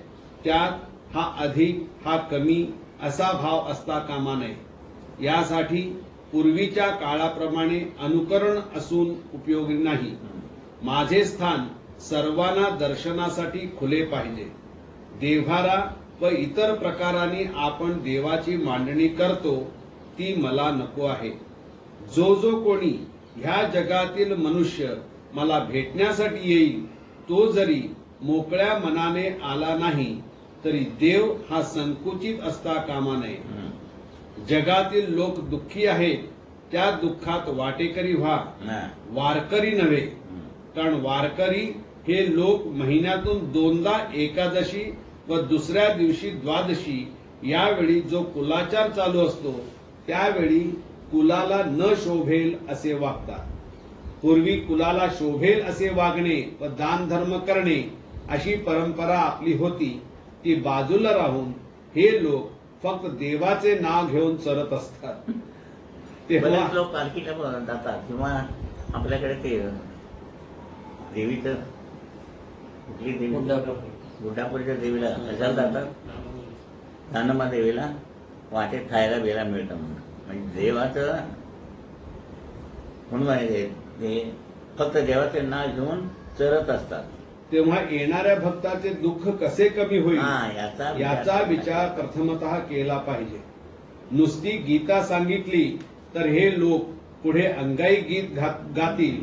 त्यात हा अधिक हा कमी असा भाव असता कामा नये. यासाठी पूर्वीच्या काळाप्रमाणे अनुकरण असून उपयोगी नाही. माझे स्थान सर्वांना दर्शनासाठी खुले पाहिजे. देव्हारा व इतर प्रकाराने आपण देवाची मांडणी करतो ती मला नको आहे. जो जो कोणी ह्या जगातील मनुष्य मला भेटण्यासाठी येईल तो जरी मोकळ्या मनाने आला नाही तरी देव हा संकुचित असता कामा नये. जगातील लोक दुःखी आहेत त्या दुःखात वाटेकरी व्हा, वारकरी नव्हे. कारण वारकरी हे लोक महिन्यातून 2दा एकादशी व दुसऱ्या दिवशी द्वादशी यावेळी जो कुलाचार चालू असतो त्यावेळी कुलाला न शोभेल असे वागतात. पूर्वी कुलाला शोभेल असे वागणे व दान धर्म करणे अशी परंपरा आपली होती. ती बाजूला राहून हे लोक फक्त देवाचे नाव घेऊन चरत असतात. बरेच लोक पालखीला जातात किंवा आपल्याकडे ते देवीचं कुठली देवी गुड्डापूरच्या देवीला कशाला जातात? दानम्मा देवीला वाटेत खायला बेला मिळतं म्हणून. म्हणजे देवाचं म्हणून ते फक्त देवाचे नाव घेऊन चरत असतात. तेव्हा येणाऱ्या भक्ताचे दुःख कसे कमी होईल याचा विचार प्रथमतः केला पाहिजे. नुसती गीता सांगितली तर हे लोक पुढे अंगाई गीत गातील.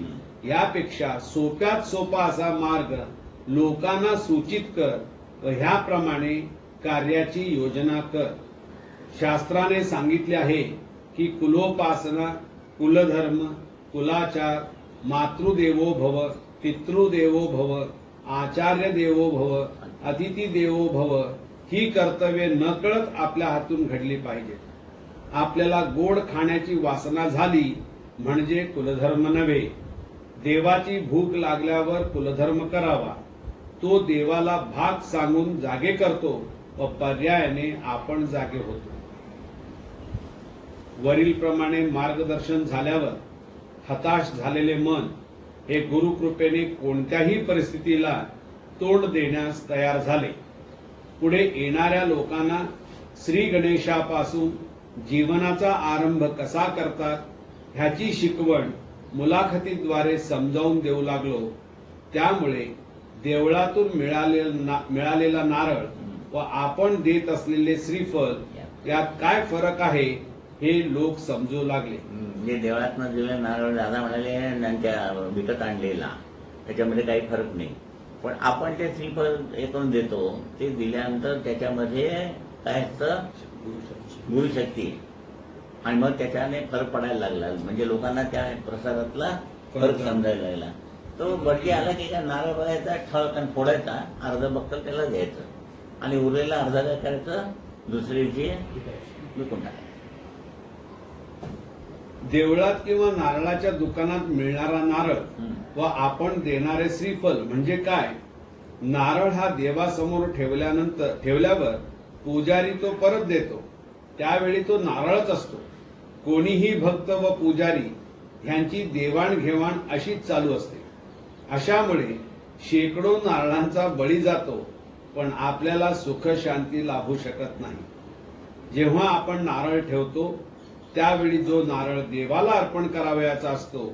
यापेक्षा सोप्यात सोपा असा मार्ग लोकांना सूचित कर व ह्याप्रमाणे कार्याची योजना कर. शास्त्राने सांगितले आहे की कुलोपासना, कुलधर्म, कुलाचार, मातृदेवो भव, पितृदेवो भव, आचार्य देवो भव, अतिथी देवो भव ही कर्तव्ये नकळत आपल्या हातून घडली पाहिजेत. आपल्याला गोड खाण्याची वासना झाली म्हणजे कुलधर्म नव्हे. देवाची भूक लागल्यावर कुलधर्म करावा. तो देवाला भाग सांगून जागे करतो व पर्यायाने आपण जागे होतो. वरील प्रमाणे मार्गदर्शन झाल्यावर हताश झालेले मन हे गुरुकृपेने कोणत्याही परिस्थितीला तोंड देण्यास तयार झाले. पुढे येणाऱ्या लोकांना श्री गणेशापासून जीवनाचा आरंभ कसा करतात ह्याची शिकवण मुलाखतीद्वारे समजावून देऊ लागलो. त्यामुळे देवळातून मिळालेला नारळ व आपण देत असलेले श्रीफळ यात काय फरक आहे हे लोक समजू लागले. जे देवळातनं दिलेला नारळ दादा म्हणाले त्यांच्या विकत आणलेला त्याच्यामध्ये काही फरक नाही. पण आपण ते श्रीफळ हे करून देतो ते दिल्यानंतर त्याच्यामध्ये काय असतं गुरुशक्ती आणि मग त्याच्याने फरक पडायला लागला. म्हणजे लोकांना त्या प्रसादातला फरक समजायला लागला. तो बडगी आला की काय नारळ बघायचा ठळक आणि फोडायचा, अर्ध बक्कल त्याला द्यायचं आणि उरलेला अर्धा काय करायचं दुसऱ्या दिवशी विकून टाकायचं. देवळात किंवा नारळाच्या दुकानात मिळणारा नारळ व आपण देणारे श्रीफल म्हणजे काय? नारळ हा देवासमोर ठेवल्यावर पुजारी तो परत देतो. त्यावेळी तो नारळच असतो. कोणीही भक्त व पुजारी ह्यांची देवाणघेवाण अशीच चालू असते. अशामुळे शेकडो नारळांचा बळी जातो पण आपल्याला सुख शांती लाभू शकत नाही. जेव्हा आपण नारळ ठेवतो त्यावेळी जो नारळ देवाला अर्पण करावयाचा असतो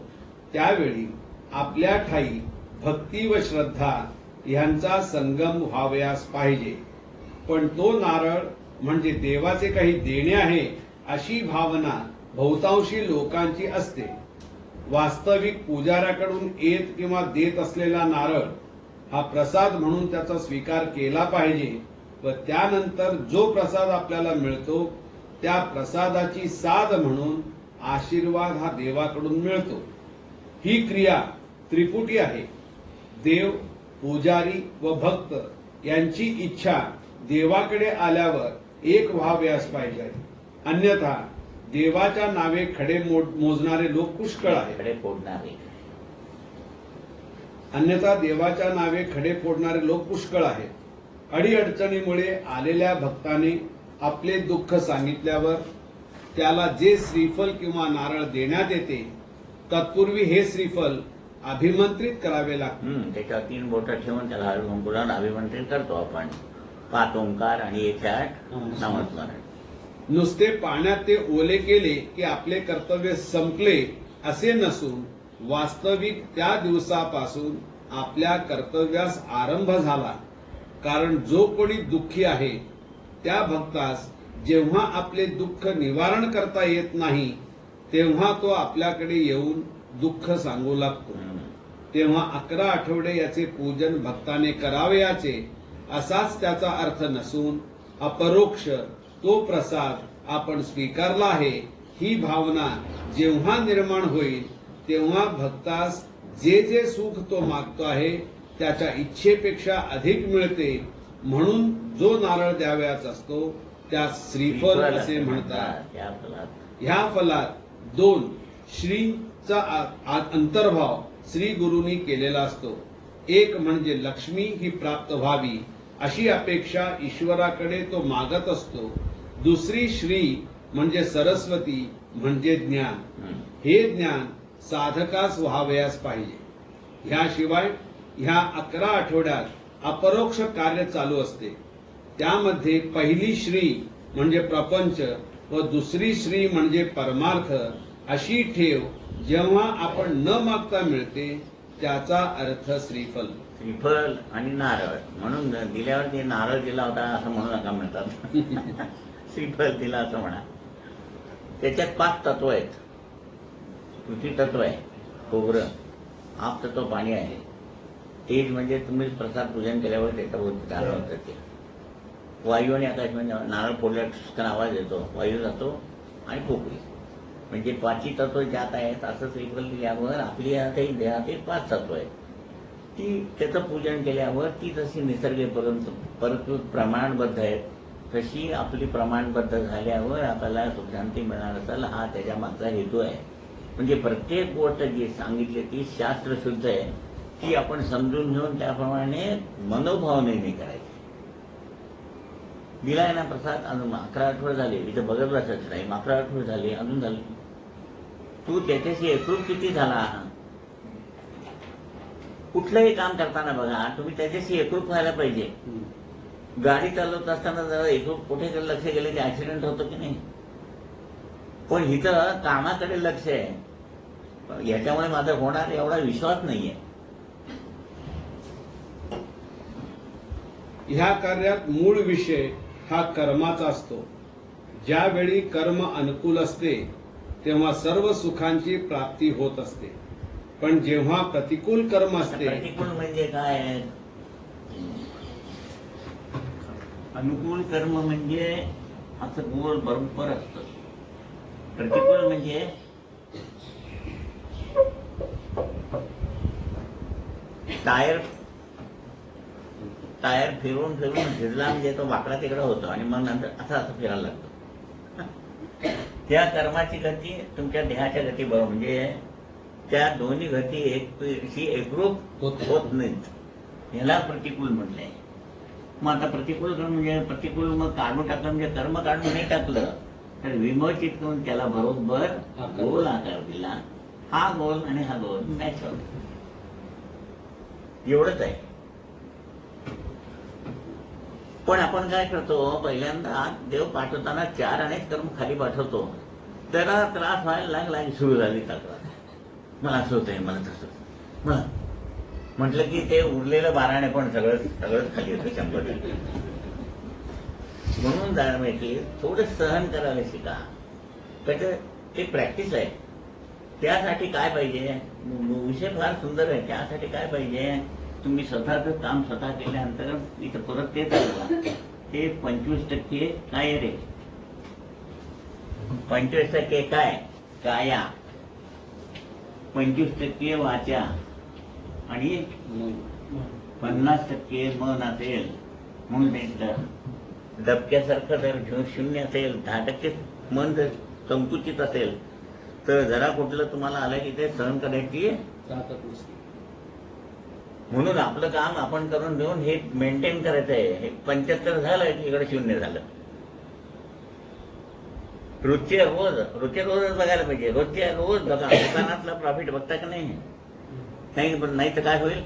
त्यावेळी आपल्या ठाई भक्ती व श्रद्धा ह्यांचा संगम व्हावयास पाहिजे. पण तो नारळ म्हणजे देवाचे काही देणे आहे अशी भावना बहुतांशी लोकांची असते. वास्तविक पुजाऱ्याकडून येत किंवा देत असलेला नारळ हा प्रसाद म्हणून त्याचा स्वीकार केला पाहिजे व त्यानंतर जो प्रसाद आपल्याला मिळतो त्या प्रसादाची साध म्हणून आशीर्वाद हा देवाकडून मिळतो. ही क्रिया त्रिपुटी आहे. देव, पुजारी व भक्त यांची इच्छा देवाकडे आल्यावर एक व्हावयास पाहिजे. अन्यथा देवाच्या नावे खडे मोजणारे लोक पुष्कळ आहेत. खडे फोडणारे. अन्यथा देवाच्या नावे खडे फोडणारे लोक पुष्कळ आहेत. अडीअडचणीमुळे आलेल्या भक्ताने आपले दुःख सांगितल्यावर त्याला जे श्रीफल किंवा नारळ देण्यात येते तत्पूर्वी हे श्रीफल अभिमंत्रित करावे लागते. त्याच्यावर 3 बोटं ठेवून त्याला हळूहळू अभिमंत्रित करतो आपण. 5 ओंकार आणि 108 नामस्मरण. नुसते पाण्यात ते ओले केले की आपले कर्तव्य संपले असे नसून वास्तविक त्या दिवसापासून आपल्या कर्तव्यास आरंभ झाला. कारण जो कोणी दुःखी आहे त्या भक्तास जेव्हा आपले दुःख निवारण करता येत नाही तेव्हा तो आपल्याकडे येऊन दुःख सांगू लागतो. तेव्हा 11 आठवडे याचे पूजन भक्ताने करावयाचे असाच त्याचा अर्थ नसून अपरोक्ष तो प्रसाद आपण स्वीकारला आहे ही भावना जेव्हा निर्माण होईल तेव्हा भक्तास जे जे सुख तो मागतो आहे त्याच्या इच्छेपेक्षा अधिक मिळते. म्हणून जो नारळ द्यावयाचा असतो त्यास श्रीफल असे म्हणतात. ह्या फलात 2 श्रीचा अंतर्भाव श्री गुरूंनी केलेला असतो. एक म्हणजे लक्ष्मी ही प्राप्त व्हावी अशी अपेक्षा ईश्वराकडे तो मागत असतो. दुसरी श्री म्हणजे सरस्वती म्हणजे ज्ञान. हे ज्ञान साधकास व्हावयास पाहिजे. ह्याशिवाय ह्या 11 आठवड्यात अपरोक्ष कार्य चालू असते. त्यामध्ये पहिली श्री म्हणजे प्रपंच व दुसरी श्री म्हणजे परमार्थ अशी ठेव जेव्हा आपण न मागता मिळते त्याचा अर्थ श्रीफल. श्रीफल आणि नारळ म्हणून दिल्यावर ते नारळ दिला होता असं म्हणू नका म्हणतात. श्रीफल दिला असं म्हणा. त्याच्यात 5 तत्व आहेत. पृथ्वी तत्व आहे, खोबरं, आप तत्व पाणी आहे. तेज म्हणजे तुम्ही प्रसाद पूजन केल्यावर त्याच्यावर नारळ होतं ते. वायू आणि आकाश म्हणजे नारळ फोडल्यावर आवाज येतो, वायू जातो आणि पोकळी म्हणजे 5 तत्व ज्यात आहेत. असं श्रीफल दिल्यावर आपली देहात 5 तत्व आहेत. ती त्याचं पूजन केल्यावर ती जशी निसर्गपर्यंत परंतु प्रमाणबद्ध आहेत तशी आपली प्रमाणबद्ध झाल्यावर आपल्याला सुखशांती मिळणार असेल हा त्याच्या मागचा हेतू आहे. म्हणजे प्रत्येक गोष्ट जी सांगितली ती शास्त्रशुद्ध आहे. ती आपण समजून घेऊन त्याप्रमाणे मनोभावनेने करायची. दिलाय ना प्रसाद, अजून 11 आठवडे झाले, इथं बघत बसायचं नाही. 11 आठवडे झाले, अजून झाले. तू त्याच्याशी एकरूप किती झाला. कुठलंही काम करताना बघा तुम्ही त्याच्याशी एकरूप व्हायला पाहिजे. गाडी चालवत असताना जरा एकरूप कुठे लक्ष गेले की ऍक्सिडेंट होतो की नाही. पण इथं कामाकडे लक्ष आहे. ह्याच्यामुळे माझा होणार एवढा विश्वास नाहीये. ह्या कार्यात मूळ विषय हा कर्माचा असतो. ज्यावेळी कर्म अनुकूल असते तेव्हा सर्व सुखांची प्राप्ती होत असते. पण जेव्हा प्रतिकूल कर्म असते. प्रतिकूल म्हणजे काय. अनुकूल कर्म म्हणजे असं गोल बरोबर असतं. प्रतिकूल म्हणजे टायर फिरवून फिरला म्हणजे तो वाकडा तिकडा होतो आणि मग नंतर असं फिरायला लागतो. त्या कर्माची गती तुमच्या देहाच्या गती बरोबर म्हणजे त्या दोन्ही गती एकरूप होत नाहीत. ह्याला प्रतिकूल म्हटलंय. मग आता प्रतिकूल म्हणजे प्रतिकूल मग काढून टाकलं म्हणजे कर्म काढून नाही टाकलं तर विमोचित करून त्याला बरोबर गोल आकार दिला. हा गोल आणि हा गोल मॅच होतो. एवढंच आहे. पण आपण काय करतो पहिल्यांदा देव पाठवताना 4 अनेक कर्म खाली पाठवतो. त्याला त्रास व्हायला लागला की सुरू झाली तक्रार. मला असं होतंय, मला तसं मला म्हटलं की ते उरलेलं 12 पण सगळंच खाली येतं 100%. म्हणून जाणं की थोडं सहन करायला शिका. त्याचं ते प्रॅक्टिस आहे. त्यासाठी काय पाहिजे? विषय फार सुंदर आहे. त्यासाठी काय पाहिजे? तुम्ही स्वतःचं काम स्वतः केल्यानंतर इथं परत तेच आलं. ते 25% काय रे? 25% काय? काया, 25% वाचा आणि 50% मन असेल. म्हणून म्हटलं डबक्यासारखं जर 0 असेल, 10% मन जर संकुचित असेल तर जरा कुठलं तुम्हाला आलं की ते सहन करायची ताकद नसते. म्हणून आपलं काम आपण करून देऊन हे मेंटेन करायचं आहे. हे 75 झालं की इकडे 0 झालं. रोजच्या रोजच बघायला पाहिजे. रोजच्या रोज बघा. दुकानातला प्रॉफिट बघता का नाही? नाही तर काय होईल?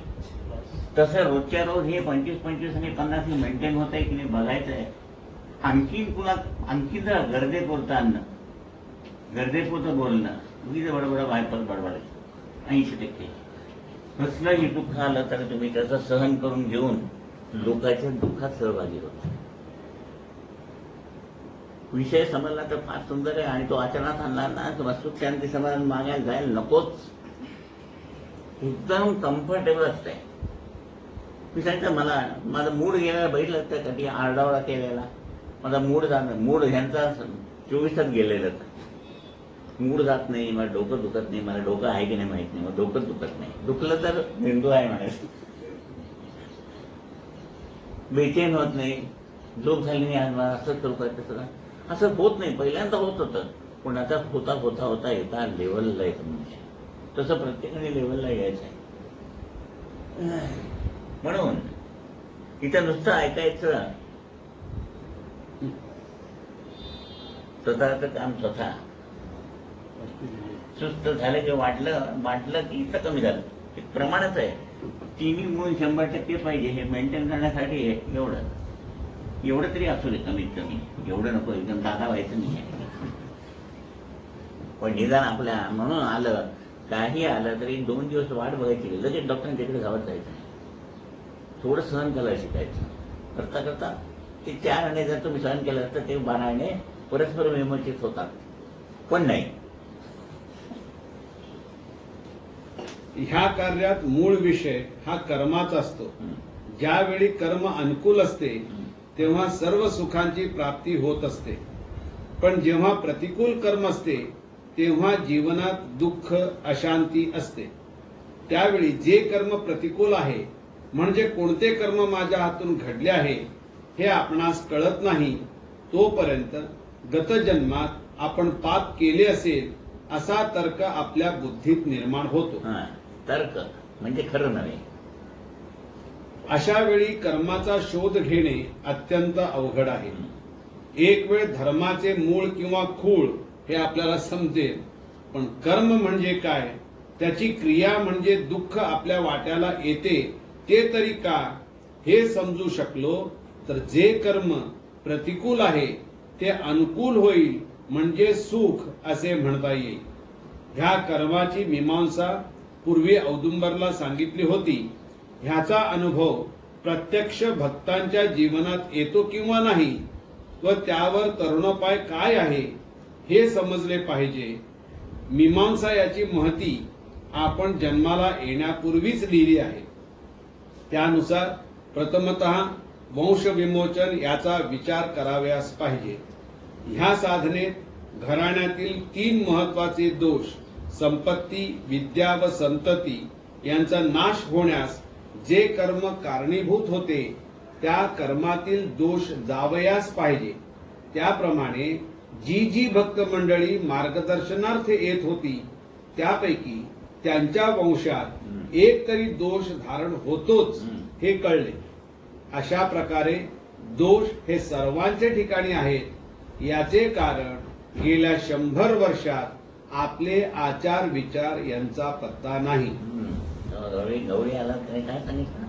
तसं रोजच्या रोज हे 25 आणि 50 मेंटेन होत आहे की नाही बघायचं आहे. आणखी जर गरजेपुरतं आणणं, गरजेपुरतं बोलणं, उगीच बडबड वायपर बडबड 80%. कसलंही दुःख आलं तर तुम्ही त्याचं सहन करून घेऊन लोकांच्या दुःखात सहभागी होता. विषय समजला तर फार सुंदर आहे आणि तो आचरणात आणला ना तर सुख शांती समाधान मागायला जायला नकोच. एकदम कम्फर्टेबल असतंय. मी सांगितलं मला माझा मूड गेलेला बघितलं तर कधी आरडाओरडा केलेला माझा मूड ह्यांचा 24 तास गेलेला. मूड जात नाही, मला डोकं दुखत नाही, मला डोकं आहे की नाही माहित नाही, मला डोकं दुखत नाही. दुखलं तर मेंदू आहे म्हणायचं. बेचैन होत नाही, झोप झाली नाही, आज मला असं करू काय तसं असं होत नाही. पहिल्यांदा होत होतं पण आता होता एका लेवलला येतं म्हणजे. तसं प्रत्येकाने लेवलला यायचं आहे. म्हणून इथं नुसतं ऐकायचं, स्वतःचं काम स्वतः. सुस्त झालं की वाटलं की इथं कमी झालं. एक प्रमाणच आहे. तिन्ही म्हणून 100% पाहिजे. हे मेंटेन करण्यासाठी एवढं तरी असू दे कमीत कमी. एवढं नको एकदम दादा व्हायचं नाही. पण निदान आपल्या म्हणून आलं काही आलं तरी 2 दिवस वाट बघायची, लगेच डॉक्टरांच्याकडे धावत जायचं नाही. थोडं सहन करायला शिकायचं. करता ते 4 आणे जर तुम्ही सहन केलं तर ते 12 आणे परस्पर विमोचित होतात. पण नाही, ह्या कार्यात मूळ विषय हा कर्माचा असतो. ज्यावेळी कर्म अनुकूल असते तेव्हा सर्व सुखांची प्राप्ती होत असते. पण जेव्हा प्रतिकूल कर्म असते तेव्हा जीवनात दुःख अशांती असते. त्यावेळी जे कर्म प्रतिकूल आहे म्हणजे कोणते कर्म माझ्या हातून घडले आहे हे आपणास कळत नाही तोपर्यंत गत जन्मात आपण पाप केले असेल असा तर्क आपल्या बुद्धीत निर्माण होतो. तर्क म्हणजे खरं नव्हे. अशा वेळी कर्माचा शोध घेणे अत्यंत अवघड आहे. एक वेळ धर्माचे मूळ किंवा खूळ हे आपल्याला समजेल, पण कर्म म्हणजे काय, त्याची क्रिया म्हणजे दुःख आपल्या वाट्याला येते ते तरी का हे समजू शकलो तर जे कर्म प्रतिकूल आहे ते अनुकूल होईल म्हणजे सुख असे म्हणता येईल. ह्या कर्माची मीमांसा पूर्वी औदुंबरला सांगितली होती. ह्याचा अनुभव प्रत्यक्ष भक्तांच्या जीवनात येतो किंवा नाही व त्यावर तरुणोपाय काय आहे हे समजले पाहिजे. मीमांसा याची महती आपण जन्माला येण्यापूर्वीच लिहिली आहे. त्यानुसार प्रथमतः वंशविमोचन याचा विचार करावयास पाहिजे. ह्या साधनेत घराण्यातील 3 महत्वाचे दोष संपत्ती, विद्या व संतती यांचा नाश होण्यास जे कर्म कारणीभूत होते त्या कर्मातील दोष जावयास पाहिजे. त्याप्रमाणे जी भक्त मंडळी मार्गदर्शनार्थ येत होती त्यापैकी त्यांच्या वंशात एक तरी दोष धारण होतोच हे कळले. अशा प्रकारे दोष हे सर्वांचे ठिकाणी आहेत. याचे कारण गेल्या 100 वर्षात आपले आचार विचार यांचा पत्ता नाही. गवळी आला काय सांगितलं,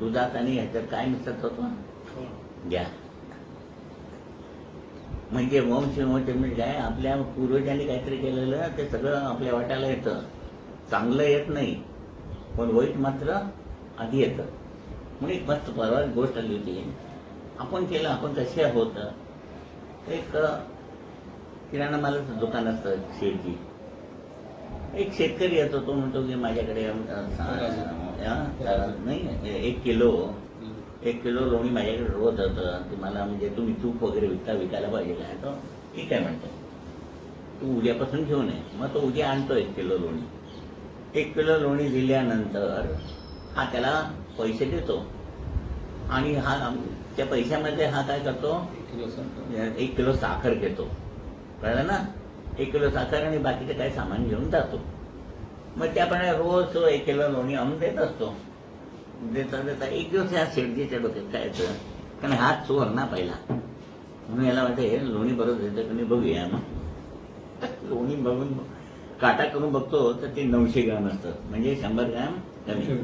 दुधात आणि ह्याच्यात काय मिसळत होतो घ्या. म्हणजे वंश म्हणजे काय, आपल्या पूर्वजांनी काहीतरी केलेलं ते सगळं आपल्या वाट्याला येतं. चांगलं येत नाही पण वाईट मात्र आधी येतं. म्हणजे एक मस्त परवा गोष्ट आली होती. आपण केलं, आपण कसे आहोत. एक किराणा मालाचं दुकान असतं शेडची. एक शेतकरी येतो, तो म्हणतो की माझ्याकडे नाही 1 किलो लोणी माझ्याकडे रोज होतं, तुम्हाला म्हणजे तुम्ही तूप वगैरे विकायला पाहिजे काय? तो ठीक आहे म्हणतो, तू उद्यापासून घेऊन ये. मग तो उद्या आणतो 1 किलो लोणी. 1 किलो लोणी दिल्यानंतर हा त्याला पैसे देतो आणि हा त्या पैशामध्ये हा काय करतो, 1 किलो साखर घेतो. कळलं ना? 1 किलो साखर आणि बाकीचं काय सामान घेऊन जातो. मग त्याप्रमाणे रोज तो 1 किलो लोणी आणून देत असतो. देता एक दिवस या शेठजीच्या डोक्यात काय येतं, कारण हा चोर ना पहिला, म्हणून याला वाटते लोणी बरोबर देतं की नाही बघूया. मग लोणी बघून काटा करून बघतो तर ते 900 ग्रॅम असतं, म्हणजे 100 ग्रॅम कमी.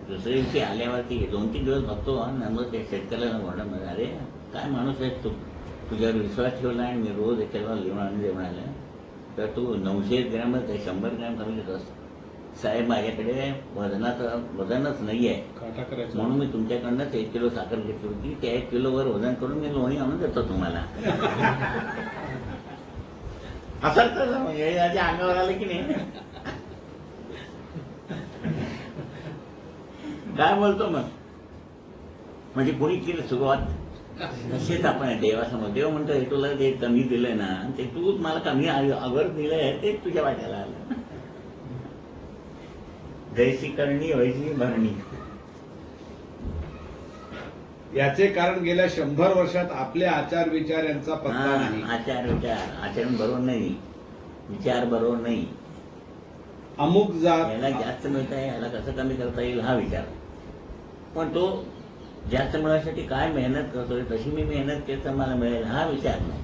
दुसऱ्या दिवशी आल्यावरती 2-3 दिवस बघतो आणि नंतर त्या शेतकऱ्याला म्हणलं, अरे काय माणूस आहेस तू, तुझ्यावर विश्वास ठेवला आणि मी रोज 1 किलो लिहून आणून दे म्हणाले, तर तू 900 ग्रॅमच 100 ग्रॅम कमी देतोस. साहेब माझ्याकडे वजनच नाहीये, म्हणून मी तुमच्याकडनंच 1 किलो साखर घेतली होती, त्या 1 किलोवर वजन करून मी लोणी आणून देतो तुम्हाला. असं तर म्हणजे याच्या अंगावर आलं की नाही. काय बोलतो मग, म्हणजे कोणी केली सुरुवात? तसेच आपण देवासमोर देव म्हणतो, हे तुला जे कमी दिलंय ना, ते तू मला कमी अगर दिलंय ते तुझ्या वाट्याला आलं. जैसी करणी वैसी भरणी. याचे कारण गेल्या 100 वर्षात आपले आचार विचार यांचा पत्ता नाही. आचार विचार, आचरण बरोबर नाही, विचार बरोबर नाही. अमुक जात याला जास्त मिळत आहे, याला कसं कमी करता येईल हा विचार. पण तो जास्त मिळण्यासाठी काय मेहनत करतोय, तशी मी मेहनत केली तर मला मिळेल हा विचार नाही.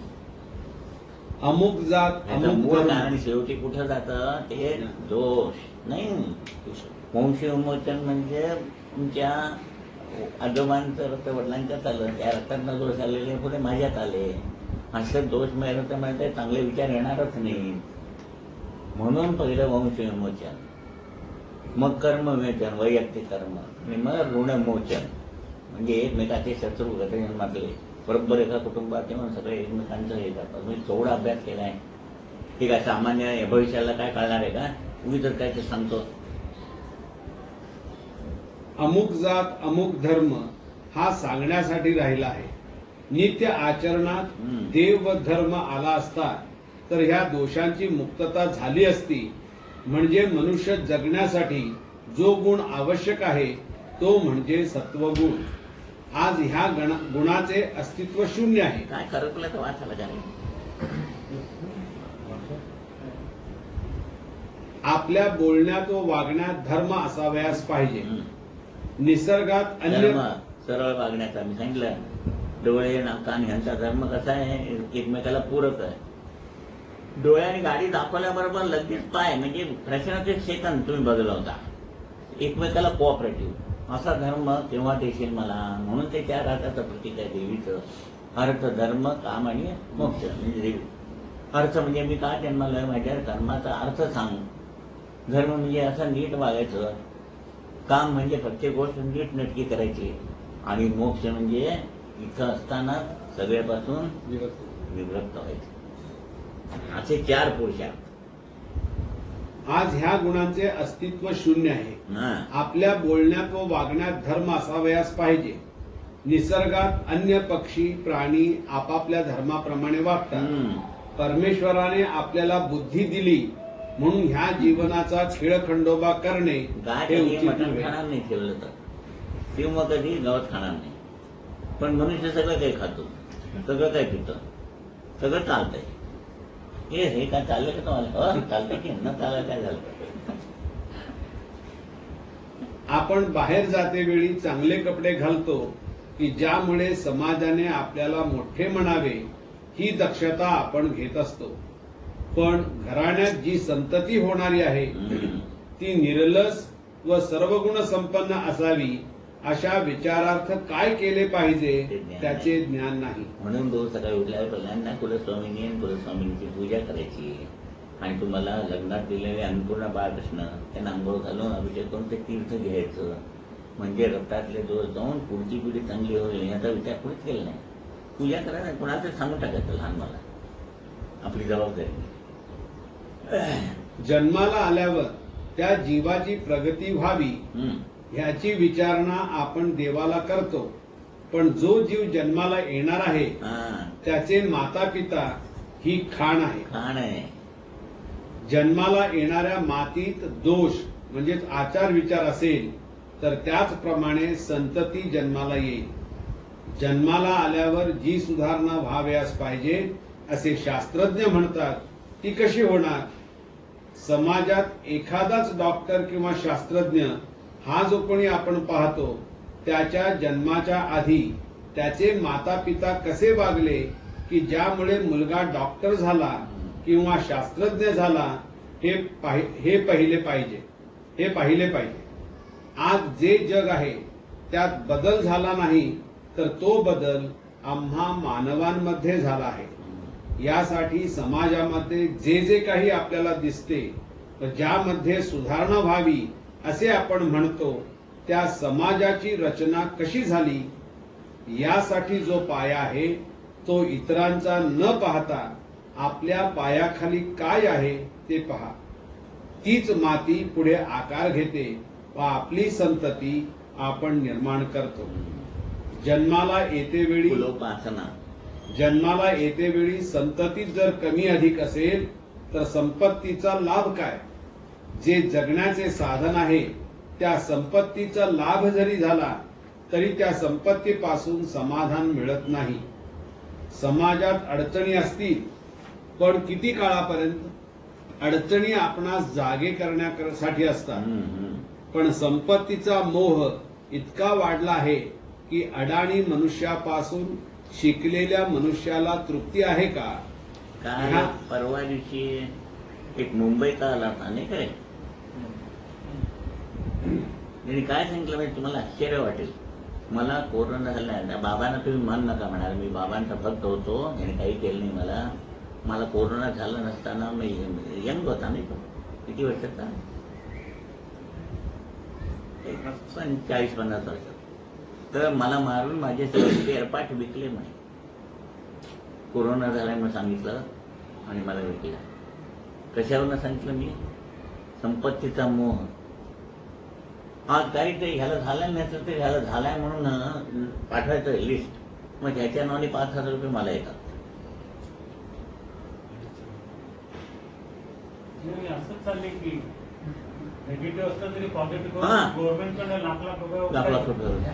अमुक जात अमुक मूळ धर्म. कारण शेवटी कुठं जातं, ते दोष नाही. वंशी विमोचन म्हणजे तुमच्या आजोबांचं रक्त वडिलांच्यात आलं, त्या रक्तातनं दोष आलेले पुढे माझ्यात आले, असे दोष मिळाले तर मला चांगले विचार येणारच नाही. म्हणून पहिलं वंश विमोचन, मग कर्म विमोचन, वैयक्तिक कर्म, आणि मग ऋणमोचन, म्हणजे एकमेकाचे शत्रू गते जन्मातले बरोबर एका कुटुंबात येऊन सगळे एकमेकांचं हे करतात. म्हणजे थोडा अभ्यास केलाय, ठीक आहे, सामान्य भविष्याला काय कळणार आहे का, तुम्ही तर काय ते सांगतो. अमुक जात अमुक धर्म हा सांगण्यासाठी राहिला आहे. नित्य आचरणात देव व धर्म आला असता तर ह्या दोषांची मुक्तता झाली असती. म्हणजे मनुष्य जगण्यासाठी जो गुण आवश्यक आहे तो म्हणजे सत्वगुण. आज ह्या गुणाचे अस्तित्व शून्य आहे. काय करपलं तर वाचायला काय. आपल्या बोलण्यात व वागण्यात धर्म असावयास पाहिजे. निसर्गात धर्म सरळ वागण्याचा मी सांगितलं, डोळे नाकान ह्यांचा धर्म कसा आहे, एकमेकाला पूरक आहे. डोळ्याने गाडी दाखवल्याबरोबर लगेच पाय, म्हणजे प्रश्नाचे सेकंद तुम्ही बदल होता, एकमेकाला कोऑपरेटिव्ह असा धर्म केव्हा देशील मला. म्हणून ते 4 हाताचं प्रतीक आहे देवीचं. अर्थ धर्म काम आणि मोक्ष, म्हणजे देवी. अर्थ म्हणजे मी का जन्माला माझ्या कर्माचा अर्थ सांग. धर्म म्हणजे असं नीट वागायचं, काम म्हणजे प्रत्येक गोष्ट नीट नटकी करायची, आणि मोक्ष म्हणजे इथं असताना सगळ्यापासून विभक्त व्हायचे. असे 4 पुरुष आहेत. आज ह्या गुणांचे अस्तित्व शून्य आहे. आपल्या बोलण्यात व वागण्यात धर्म असावयास पाहिजे. निसर्गात अन्य पक्षी प्राणी आपापल्या धर्माप्रमाणे वागतात. परमेश्वराने आपल्याला बुद्धी दिली म्हणून ह्या जीवनाचा खेळखंडोबा करणे हे उचित मटण नव्हे. खाणार नाही ठेवलं तर, किंवा कधी गवत खाणार नाही. पण मनुष्य सगळं काही खातो, सगळं काही पितं, सगळं चालतंय. हे काय चाललं का तुम्हाला? चालतंय की न चालायला काय झालं. आपण बाहेर जातेवेळी चांगले कपडे घालतो की ज्यामुळे समाजाने आपल्याला मोठे म्हणावे, ही दक्षता आपण घेत असतो. पण घराण्यात जी संतती होणारी आहे ती निर्लस व सर्वगुण संपन्न असावी, अशा विचारार्थ काय केले पाहिजे त्याचे ज्ञान नाही. म्हणून रोज सकाळी उठल्यावर पहिल्यांदा कुलस्वामिनी आणि कुलस्वामिनीची पूजा करायची, आणि तुम्हाला लग्नात दिलेले अन्नपूर्णा बाळकृष्ण त्यांना आंघोळ घालून अभिषेक करून ते तीर्थ घ्यायचं, म्हणजे रक्तातले दोष जाऊन पुढची पिढी चांगली होईल याचा विचार कुणीच केला नाही. पूजा करा, कोणाचं सांगून टाकायचं लहान मला, आपली जबाबदारी. जन्माला आल्यावर त्या जीवाची प्रगती व्हावी ह्याची विचारणा आपण देवाला करतो, पण जो जीव जन्माला येणार आहे त्याचे माता पिता ही खाण आहे. जन्माला येणाऱ्या मातीत दोष म्हणजेच आचार विचार असेल तर त्याचप्रमाणे संतती जन्माला येईल. जन्माला आल्यावर जी सुधारणा व्हावयास पाहिजे असे शास्त्रज्ञ म्हणतात, ती कशी होणार? समाजात एखादाच डॉक्टर किंवा शास्त्रज्ञ हा जो कोणी आपण पाहतो त्याच्या जन्माच्या आधी त्याचे माता पिता कसे वागले की ज्यामुळे मुलगा डॉक्टर झाला किंवा शास्त्रज्ञ झाला हे पाहिले पाहिजे. आज जे जग आहे त्यात बदल झाला नाही तर तो बदल आम्हा मानवांमध्ये झाला आहे. यासाठी समाजामध्ये जे जे काही आपल्याला दिसते ज्यामध्ये सुधारणा व्हावी असे आपण म्हणतो, त्या समाजाची रचना कशी झाली यासाठी जो पाया आहे तो इतरांचा न पाहता आपल्या पायाखाली काय आहे ते पहा. तीच माती पुढे आकार घेते व आपली संतती आपण निर्माण करतो. जन्माला येते वेळी संततीत जर कमी अधिक असेल तर संपत्तीचा लाभ काय? जे जगण्याचे साधन आहे त्या संपत्तीचा लाभ जरी झाला तरी त्या संपत्तीपासून समाधान मिळत नाही. समाजात अडचणी असतील पण किती काळापर्यंत? अडचणी आपणास जागे करण्यासाठी असतात, पण संपत्तीचा मोह इतका वाढला आहे की अडाणी मनुष्यापासून शिकलेल्या मनुष्याला तृप्ती आहे का? काय परवा दिवशी एक मुंबईचा आला होता नाही काय, त्यांनी काय सांगितलं म्हणजे तुम्हाला आश्चर्य वाटेल. मला कोरोना झाला, बाबांना तुम्ही मन नका म्हणाल, मी बाबांचा भक्त होतो, यांनी काही केलं नाही. मला कोरोना झाला नसताना मी यंग होता नाही तो, किती वर्षाचा? 40-50 वर्षाचा. तर मला मारून माझे सगळे एअरपाट विकले म्हणे. कोरोना झालाय म्हणून सांगितलं आणि मला विकला. कशावरनं सांगितलं मी? संपत्तीचा मोह. आज काहीतरी ह्याला झालं नसेल तर ह्याला झालाय म्हणून पाठवायचं लिस्ट, मग ह्याच्या नावाने 5,000 रुपये मला येतात. असंच चाललंय की नेगेटिव्ह असलं तरी पॉझिटिव्ह गव्हर्नमेंटकडे लाख रुपये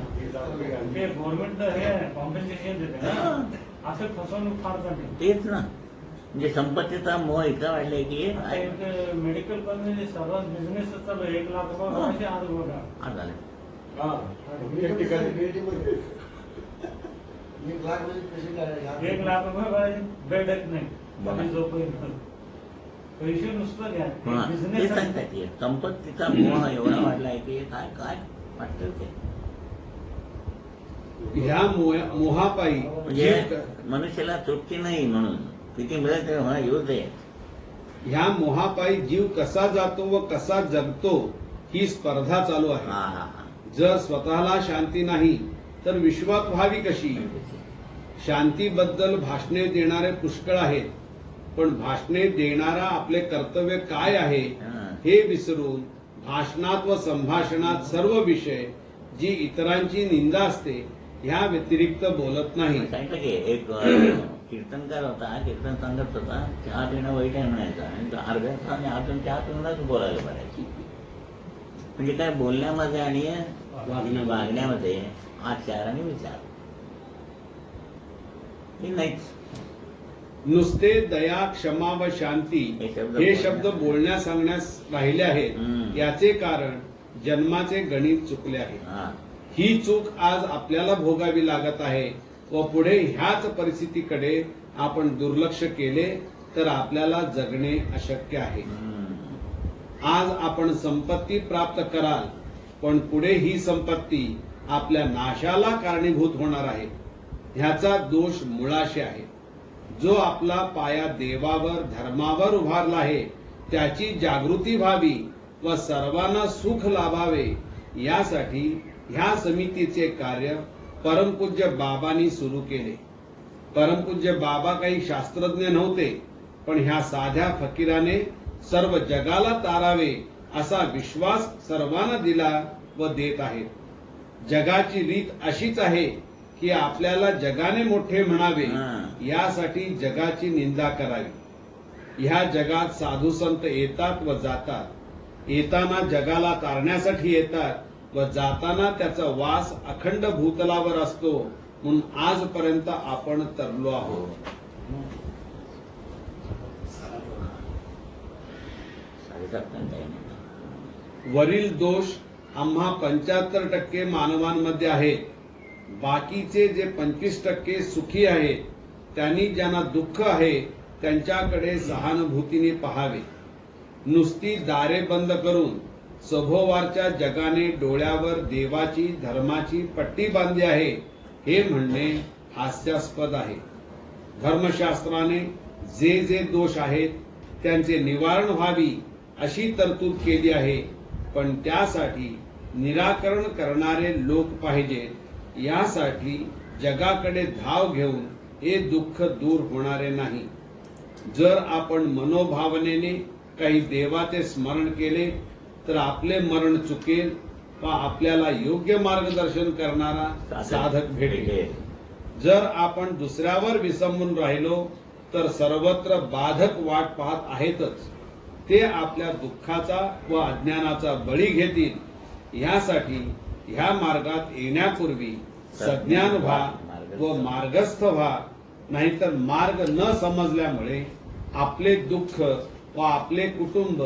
ते गव्हर्नमेंट हे कॉम्पेन्सेशन देते ना, असं फसवणूक फार चालते. तेच ना, म्हणजे संपत्तीचा मोह इतका वाढलाय की मेडिकल कॉलेज सर्व बिझनेस चालू 1 लाख रुपये आज बघा आज झाले. 1 लाख रुपये बेड येत नाही जोपर्यंत पैसे नुसतं घ्या. ते सांगतात संपत्तीचा मोह एवढा वाढलाय की काय काय वाटतं ते. ह्या मोहापायी म्हणजे मनुष्याला तृप्ती नाही म्हणून किती मिळेल ते मला येऊ दे. ह्या मोहापायी जीव कसा जातो व कसा जगतो ही स्पर्धा चालू आहे. जर स्वतःला शांती नाही तर विश्वात व्हावी कशी? शांतीबद्दल भाषणे देणारे पुष्कळ आहेत, पण भाषणे देणारा आपले कर्तव्य काय आहे हे विसरून भाषणात व संभाषणात सर्व विषय जी इतरांची निंदा असते ह्या व्यतिरिक्त बोलत नाही. सांगितलं की एक कीर्तनकार होता, कीर्तन सांगत होता, चहा पिणं वाईट आहे म्हणायचा आणि अर्ध्या तासाने अजून चहा पिऊनच बोलायला पाहिजे. म्हणजे काय बोलण्यामध्ये आणि वागण्यामध्ये आचार आणि विचार हे नाहीच. नुसते दया, क्षमा व शांती हे शब्द बोलण्यास सांगण्यास राहिले आहेत. याचे कारण जन्माचे गणित चुकले आहे. ही चूक आज आपल्याला भोगावी लागत आहे व पुढे ह्याच परिस्थितीकडे आपण दुर्लक्ष केले तर आपल्याला जगणे अशक्य आहे. आज आपण संपत्ती प्राप्त कराल, पण पुढे ही संपत्ती आपल्या नाशाला कारणीभूत होणार आहे. ह्याचा दोष मुळाशी आहे. जो आपला पाया देवावर, धर्मावर उभारला आहे त्याची जागृती व्हावी व सर्वांना सुख लाभावे यासाठी ह्या समितीचे कार्य परमपूज्य बाबांनी सुरू केले. परमपूज्य बाबा काही शास्त्रज्ञ नव्हते, पण ह्या साध्या फकीराने सर्व जगाला तारावे असा विश्वास सर्वांना दिला व देत आहेत. जगाची रीत अशीच आहे की आपल्याला जगाने मोठे म्हणावे, यासाठी जगाची निंदा करावी. ह्या जगात साधू संत येतात व जातात. येताना जगाला तारण्यासाठी येतात व जाताना त्याचा वास अखंड भूतलावर असतो. म्हणून आजपर्यंत आपण तरलो आहोत. वरील दोष आम्हा 75% मानवांमध्ये आहेत. बाकीचे जे 25% सुखी आहेत, त्यांनी ज्यांना दुःख आहे त्यांच्याकडे सहानुभूतीने पहावे. नुसती दारे बंद करून सभोवारच्या जगाने डोळ्यावर देवाची धर्माची पट्टी बांधली आहे हे म्हणणे हास्यास्पद आहे. धर्मशास्त्राने जे जे दोष आहेत त्यांचे निवारण व्हावी अशी तरतूद केली आहे, पण त्यासाठी निराकरण करणारे लोक पाहिजेत. यासाठी जगाकडे धाव घेऊन हे दुःख दूर होणारे नाही. जर आपण मनोभावनेने काही देवाचे स्मरण केले तर आपले मरण चुकेल व आपल्याला योग्य मार्गदर्शन करणारा साधक भेटेल. जर आपण दुसऱ्यावर विसंबून राहिलो तर सर्वत्र बाधक वाट पाहत आहेतच. ते आपल्या दुःखाचा व अज्ञानाचा बळी घेतील. यासाठी ह्या मार्गात येण्यापूर्वी सज्ञान व्हा व मार्गस्थ व्हा. नाहीतर मार्ग न समजल्यामुळे आपले दुःख व आपले कुटुंब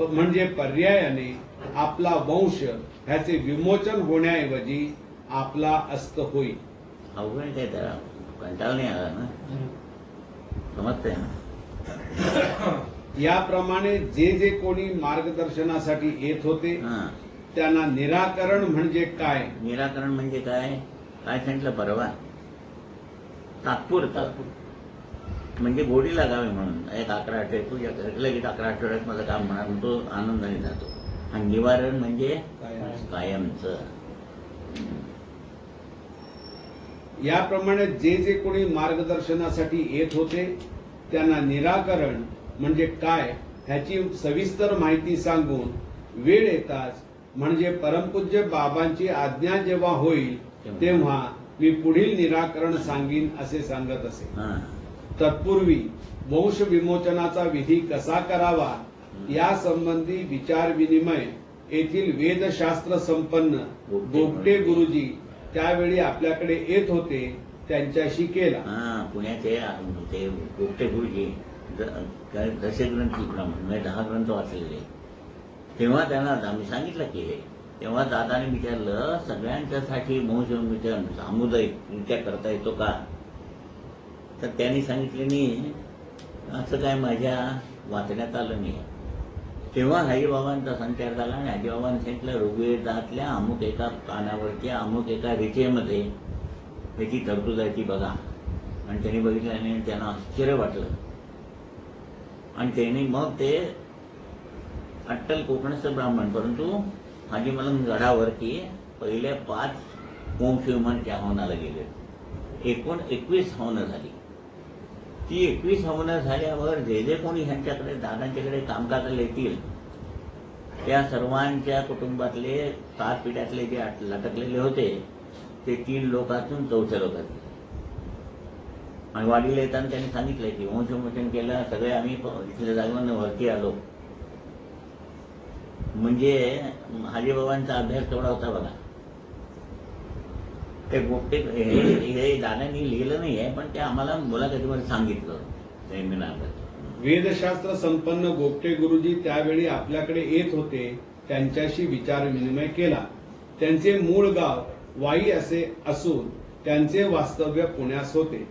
म्हणजे पर्यायाने आपला वंश ह्याचे विमोचन होण्याऐवजी आपला अस्त होईल. अवघड काय त्याला कंटाळ नाही आला ना, समजतंय ना. याप्रमाणे जे जे कोणी मार्गदर्शनासाठी येत होते त्यांना निराकरण म्हणजे काय? निराकरण म्हणजे काय सांगितलं परवा? तात्पुरतं म्हणजे गोडी लागावी म्हणून. एक 11 आठवडे पूजा लगेच 11 आठवड्यात माझं काम म्हणा, तो आनंदाने जातो. आणि निवारण म्हणजे कायमचं. याप्रमाणे जे जे कोणी मार्गदर्शनासाठी येत होते त्यांना निराकरण म्हणजे काय ह्याची सविस्तर माहिती सांगून वेळ येताच म्हणजे परमपूज्य बाबांची आज्ञा जेव्हा होईल तेव्हा मी पुढील निराकरण सांगीन असे सांगत असे. तत्पूर्वी वंश विमोचनाचा विधी कसा करावा या संबंधी विचार विनिमय येथील वेदशास्त्र संपन्न गोगटे गुरुजी त्यावेळी आपल्याकडे येत होते त्यांच्याशी केला. पुण्याचे ते गोगटे गुरुजी दशे ग्रंथ म्हणजे 10 ग्रंथ वाचलेले. तेव्हा त्यांना आम्ही सांगितलं की हे, तेव्हा दादाने विचारलं सगळ्यांच्यासाठी वंश विमोचन सामुदायिकरित्या करता येतो का? तर त्यांनी सांगितले नाही, असं काय माझ्या वाचण्यात आलं नाही. तेव्हा हरिबाबांचा संचार झाला आणि हरिबाबांनी सांगितलं ऋग्वेदातल्या अमुक एका कानावरच्या अमुक एका ऋचेमध्ये त्याची तरतूद आहे ती बघा. आणि त्यांनी बघितलं आणि त्यांना आश्चर्य वाटलं. आणि त्यांनी मग ते अट्टल कोकणस्थ ब्राह्मण, परंतु हाजी मलंग गडावरती पहिल्या 5 वंश विमोचनाच्या हवनाला गेले. एकूण 21 हवनं झाली. ती 21 हवनं झाल्यावर जे जे कोणी ह्यांच्याकडे दादांच्याकडे कामकाजाला येतील त्या सर्वांच्या कुटुंबातले 7 पिढ्यातले जे लटकलेले होते ते 3 लोकातून 4थ्या लोकात. आणि वाडीला येताना त्यांनी सांगितलं की वंश विमोचन केलं, सगळे आम्ही इथल्या जागेवर वरती आलो. म्हणजे हाजीबाबांचा अभ्यास तेवढा होता बघा. ते गोपटे हे दादांनी लिहिलं नाहीये, पण ते आम्हाला मुलाखतीमध्ये सांगितलं सेमिनारमध्ये. वेदशास्त्र संपन्न गोपटे गुरुजी त्यावेळी आपल्याकडे येत होते त्यांच्याशी विचार विनिमय केला. त्यांचे मूळ गाव वाई असे असून त्यांचे वास्तव्य पुण्यास होते.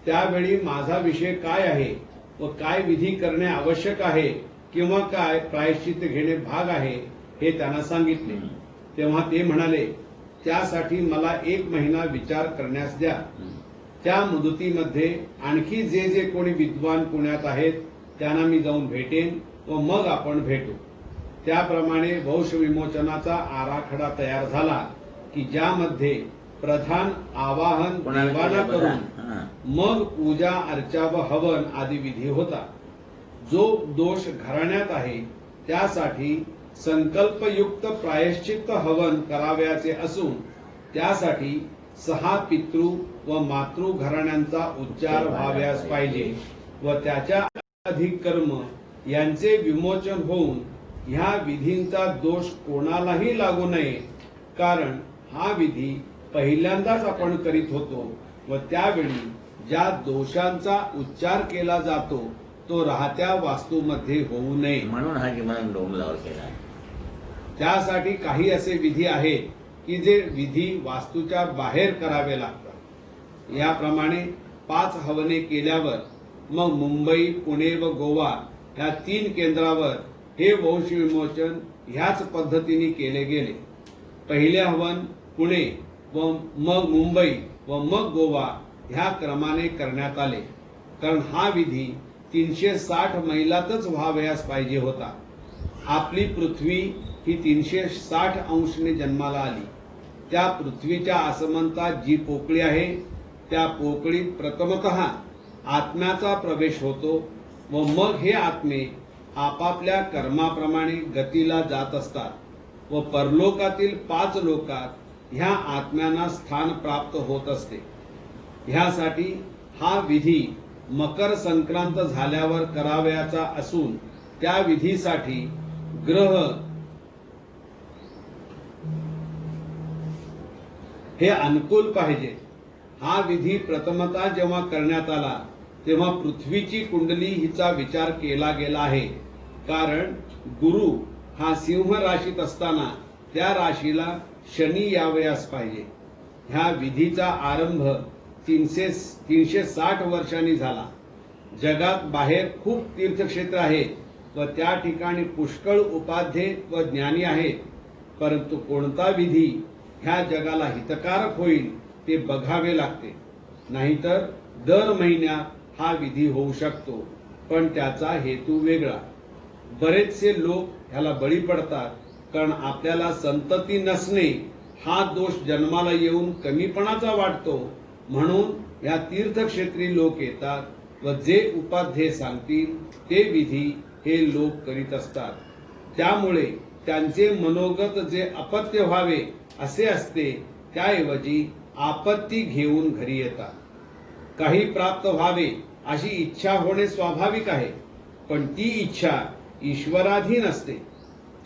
त्यावेळी माझा विषय काय आहे व काय विधी करणे आवश्यक आहे किंवा काय प्रायश्चित्त घेणे भाग आहे हे त्यांना सांगितले. तेव्हा ते म्हणाले त्यासाठी मला 1 महिना विचार करण्यास द्या. त्या मुदतीमध्ये आणखी जे जे कोणी विद्वान पुण्यात आहेत त्यांना मी जाऊन भेटेन व मग आपण भेटू. त्याप्रमाणे वंश विमोचनाचा आराखडा तयार झाला की ज्यामध्ये प्रधान आवाहन देवाना करून मग पूजा अर्चा व हवन आदी विधी होता. जो दोष घराण्यात आहे त्यासाठी संकल्पयुक्त प्रायश्चित्त हवन करावयाचे असून त्यासाठी 6 पितृ व मातृ घराण्यांचा उच्चार व्हावयास पाहिजे व त्याच्या अधिक कर्म यांचे विमोचन होऊन ह्या विधींचा दोष कोणालाही लागू नये, कारण हा विधी पहिल्यांदाच आपण करीत होतो व त्यावेळी ज्या दोषांचा उच्चार केला जातो तो राहत्या वास्तूमध्ये होऊ नये, म्हणून हा जीवन डोंबलावर केला आहे. त्यासाठी काही असे विधी आहेत की जे विधी वास्तूच्या बाहेर करावे लागतात. याप्रमाणे 5 हवने केल्यावर मग मुंबई, पुणे व गोवा या 3 केंद्रावर हे वंश विमोचन ह्याच पद्धतीने केले गेले. पहिले हवन पुणे व मग मुंबई व मग गोवा ह्या क्रमाने करण्यात आले, कारण हा विधी 360 मैलातच व्हावयास पाहिजे होता. आपली पृथ्वी ही 360 अंशने जन्माला आली. त्या पृथ्वीच्या आसमंतात जी पोकळी आहे त्या पोकळीत प्रथमतः आत्म्याचा प्रवेश होतो व मग हे आत्मे आपापल्या कर्माप्रमाणे गतीला जात असतात व परलोकातील 5 लोकात ह्या आत्म्यांना स्थान प्राप्त होत असते. ह्यासाठी हा विधी मकर संक्रांत झाल्यावर करावयाचा असून त्या विधीसाठी ग्रह हे अनुकूल पाहिजे. हा विधी प्रथमतः जेव्हा करण्यात आला तेव्हा पृथ्वीची कुंडली हिचा विचार केला गेला आहे, कारण गुरु हा सिंह राशीत असताना त्या राशीला शनी यावयास पाहिजे. ह्या विधीचा आरंभ 360 वर्षांनी झाला. जगात बाहेर खूप तीर्थक्षेत्र आहेत व त्या ठिकाणी पुष्कळ उपाध्ये व ज्ञानी आहेत, परंतु कोणता विधी ह्या जगाला हितकारक होईल ते बघावे लागते. नाहीतर दर महिन्यात हा विधी होऊ शकतो, पण त्याचा हेतू वेगळा. बरेचसे लोक ह्याला बळी पडतात, कारण आपल्याला संतती नसणे हा दोष जन्माला येऊन कमीपणाचा वाटतो, म्हणून या तीर्थक्षेत्री लोक येतात व जे उपाध्ये सांगतील ते विधी हे लोक करीत असतात. त्यामुळे त्यांचे मनोगत जे अपत्य व्हावे असे असते त्याऐवजी आपत्ती घेऊन घरी येतात. काही प्राप्त व्हावे अशी इच्छा होणे स्वाभाविक आहे, पण ती इच्छा ईश्वराधीन असते.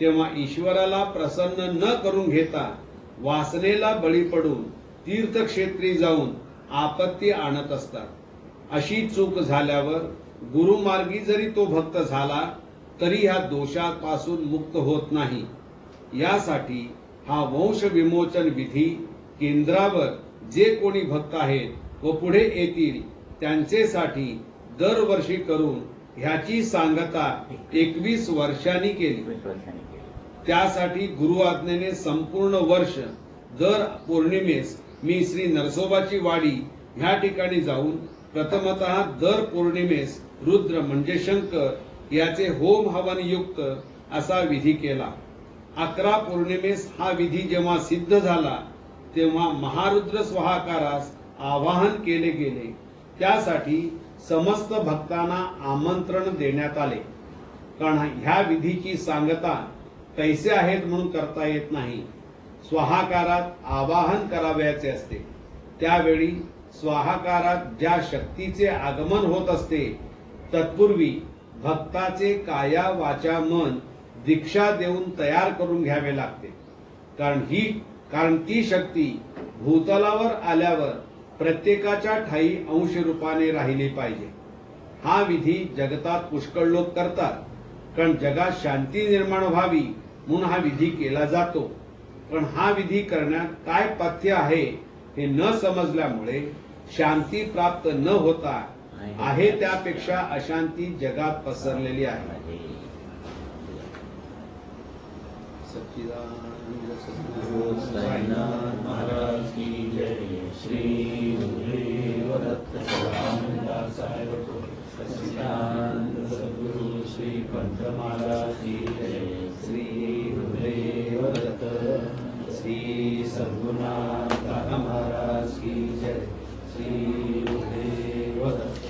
तेव्हा ईश्वराला प्रसन्न न करून घेता वासनेला बळी पडून तीर्थक्षेत्री जाऊन आपत्ती आणत असतात. अशी चूक झाल्यावर गुरुमार्गी जरी तो भक्त झाला तरी ह्या दोषापासून मुक्त होत नाही. यासाठी हा वंश विमोचन विधी केंद्रावर जे कोणी भक्त आहेत व पुढे येतील त्यांचेसाठी दरवर्षी करून ह्याची सांगता 21 वर्षांनी केली. त्यासाठी गुरु आज्ञेने संपूर्ण वर्ष दर पौर्णिमेस मी श्री नरसोबाची वाडी ह्या ठिकाणी जाऊन प्रथमतः दर पौर्णिमेस रुद्र म्हणजे शंकर याचे होम हवन युक्त असा विधी केला. 11 पौर्णिमेस हा विधी जेव्हा सिद्ध झाला तेव्हा महारुद्र स्वाहाकारास आवाहन केले गेले. त्यासाठी समस्त भक्तांना आमंत्रण देण्यात आले, कारण ह्या विधीची सांगता कैसे आहेत म्हणून करता येत नाही. स्वाहाकारात आवाहन करावयाचे असते. त्यावेळी स्वाहाकारात ज्या शक्तीचे आगमन होत असते तत्पूर्वी भक्ताचे काया वाचा मन दीक्षा देऊन तयार करून घ्यावे लागते, कारण ती शक्ती भूतलावर आल्यावर प्रत्येकाच्या ठायी अंश रूपाने राहिली पाहिजे. हा विधी जगतात पुष्कळ लोक करतात, कारण जगात शांती निर्माण व्हावी म्हणून हा विधी केला जातो. पण हा विधी करण्यात काय पथ्य आहे हे न समजल्यामुळे शांती प्राप्त न होता आहे त्यापेक्षा अशांती जगात पसरलेली आहे. सच्चिदानंद सद्गुरु साईनाथ महाराज की जय. श्री गुरुदेव दत्त सदानंद साहेब सच्चिदानंद सद्गुरु श्री पंत महाराज की जय. श्री गुरुदेव दत्त श्री सद्गुरुनाथ महाराज की जय. श्री गुरुदेव दत्त.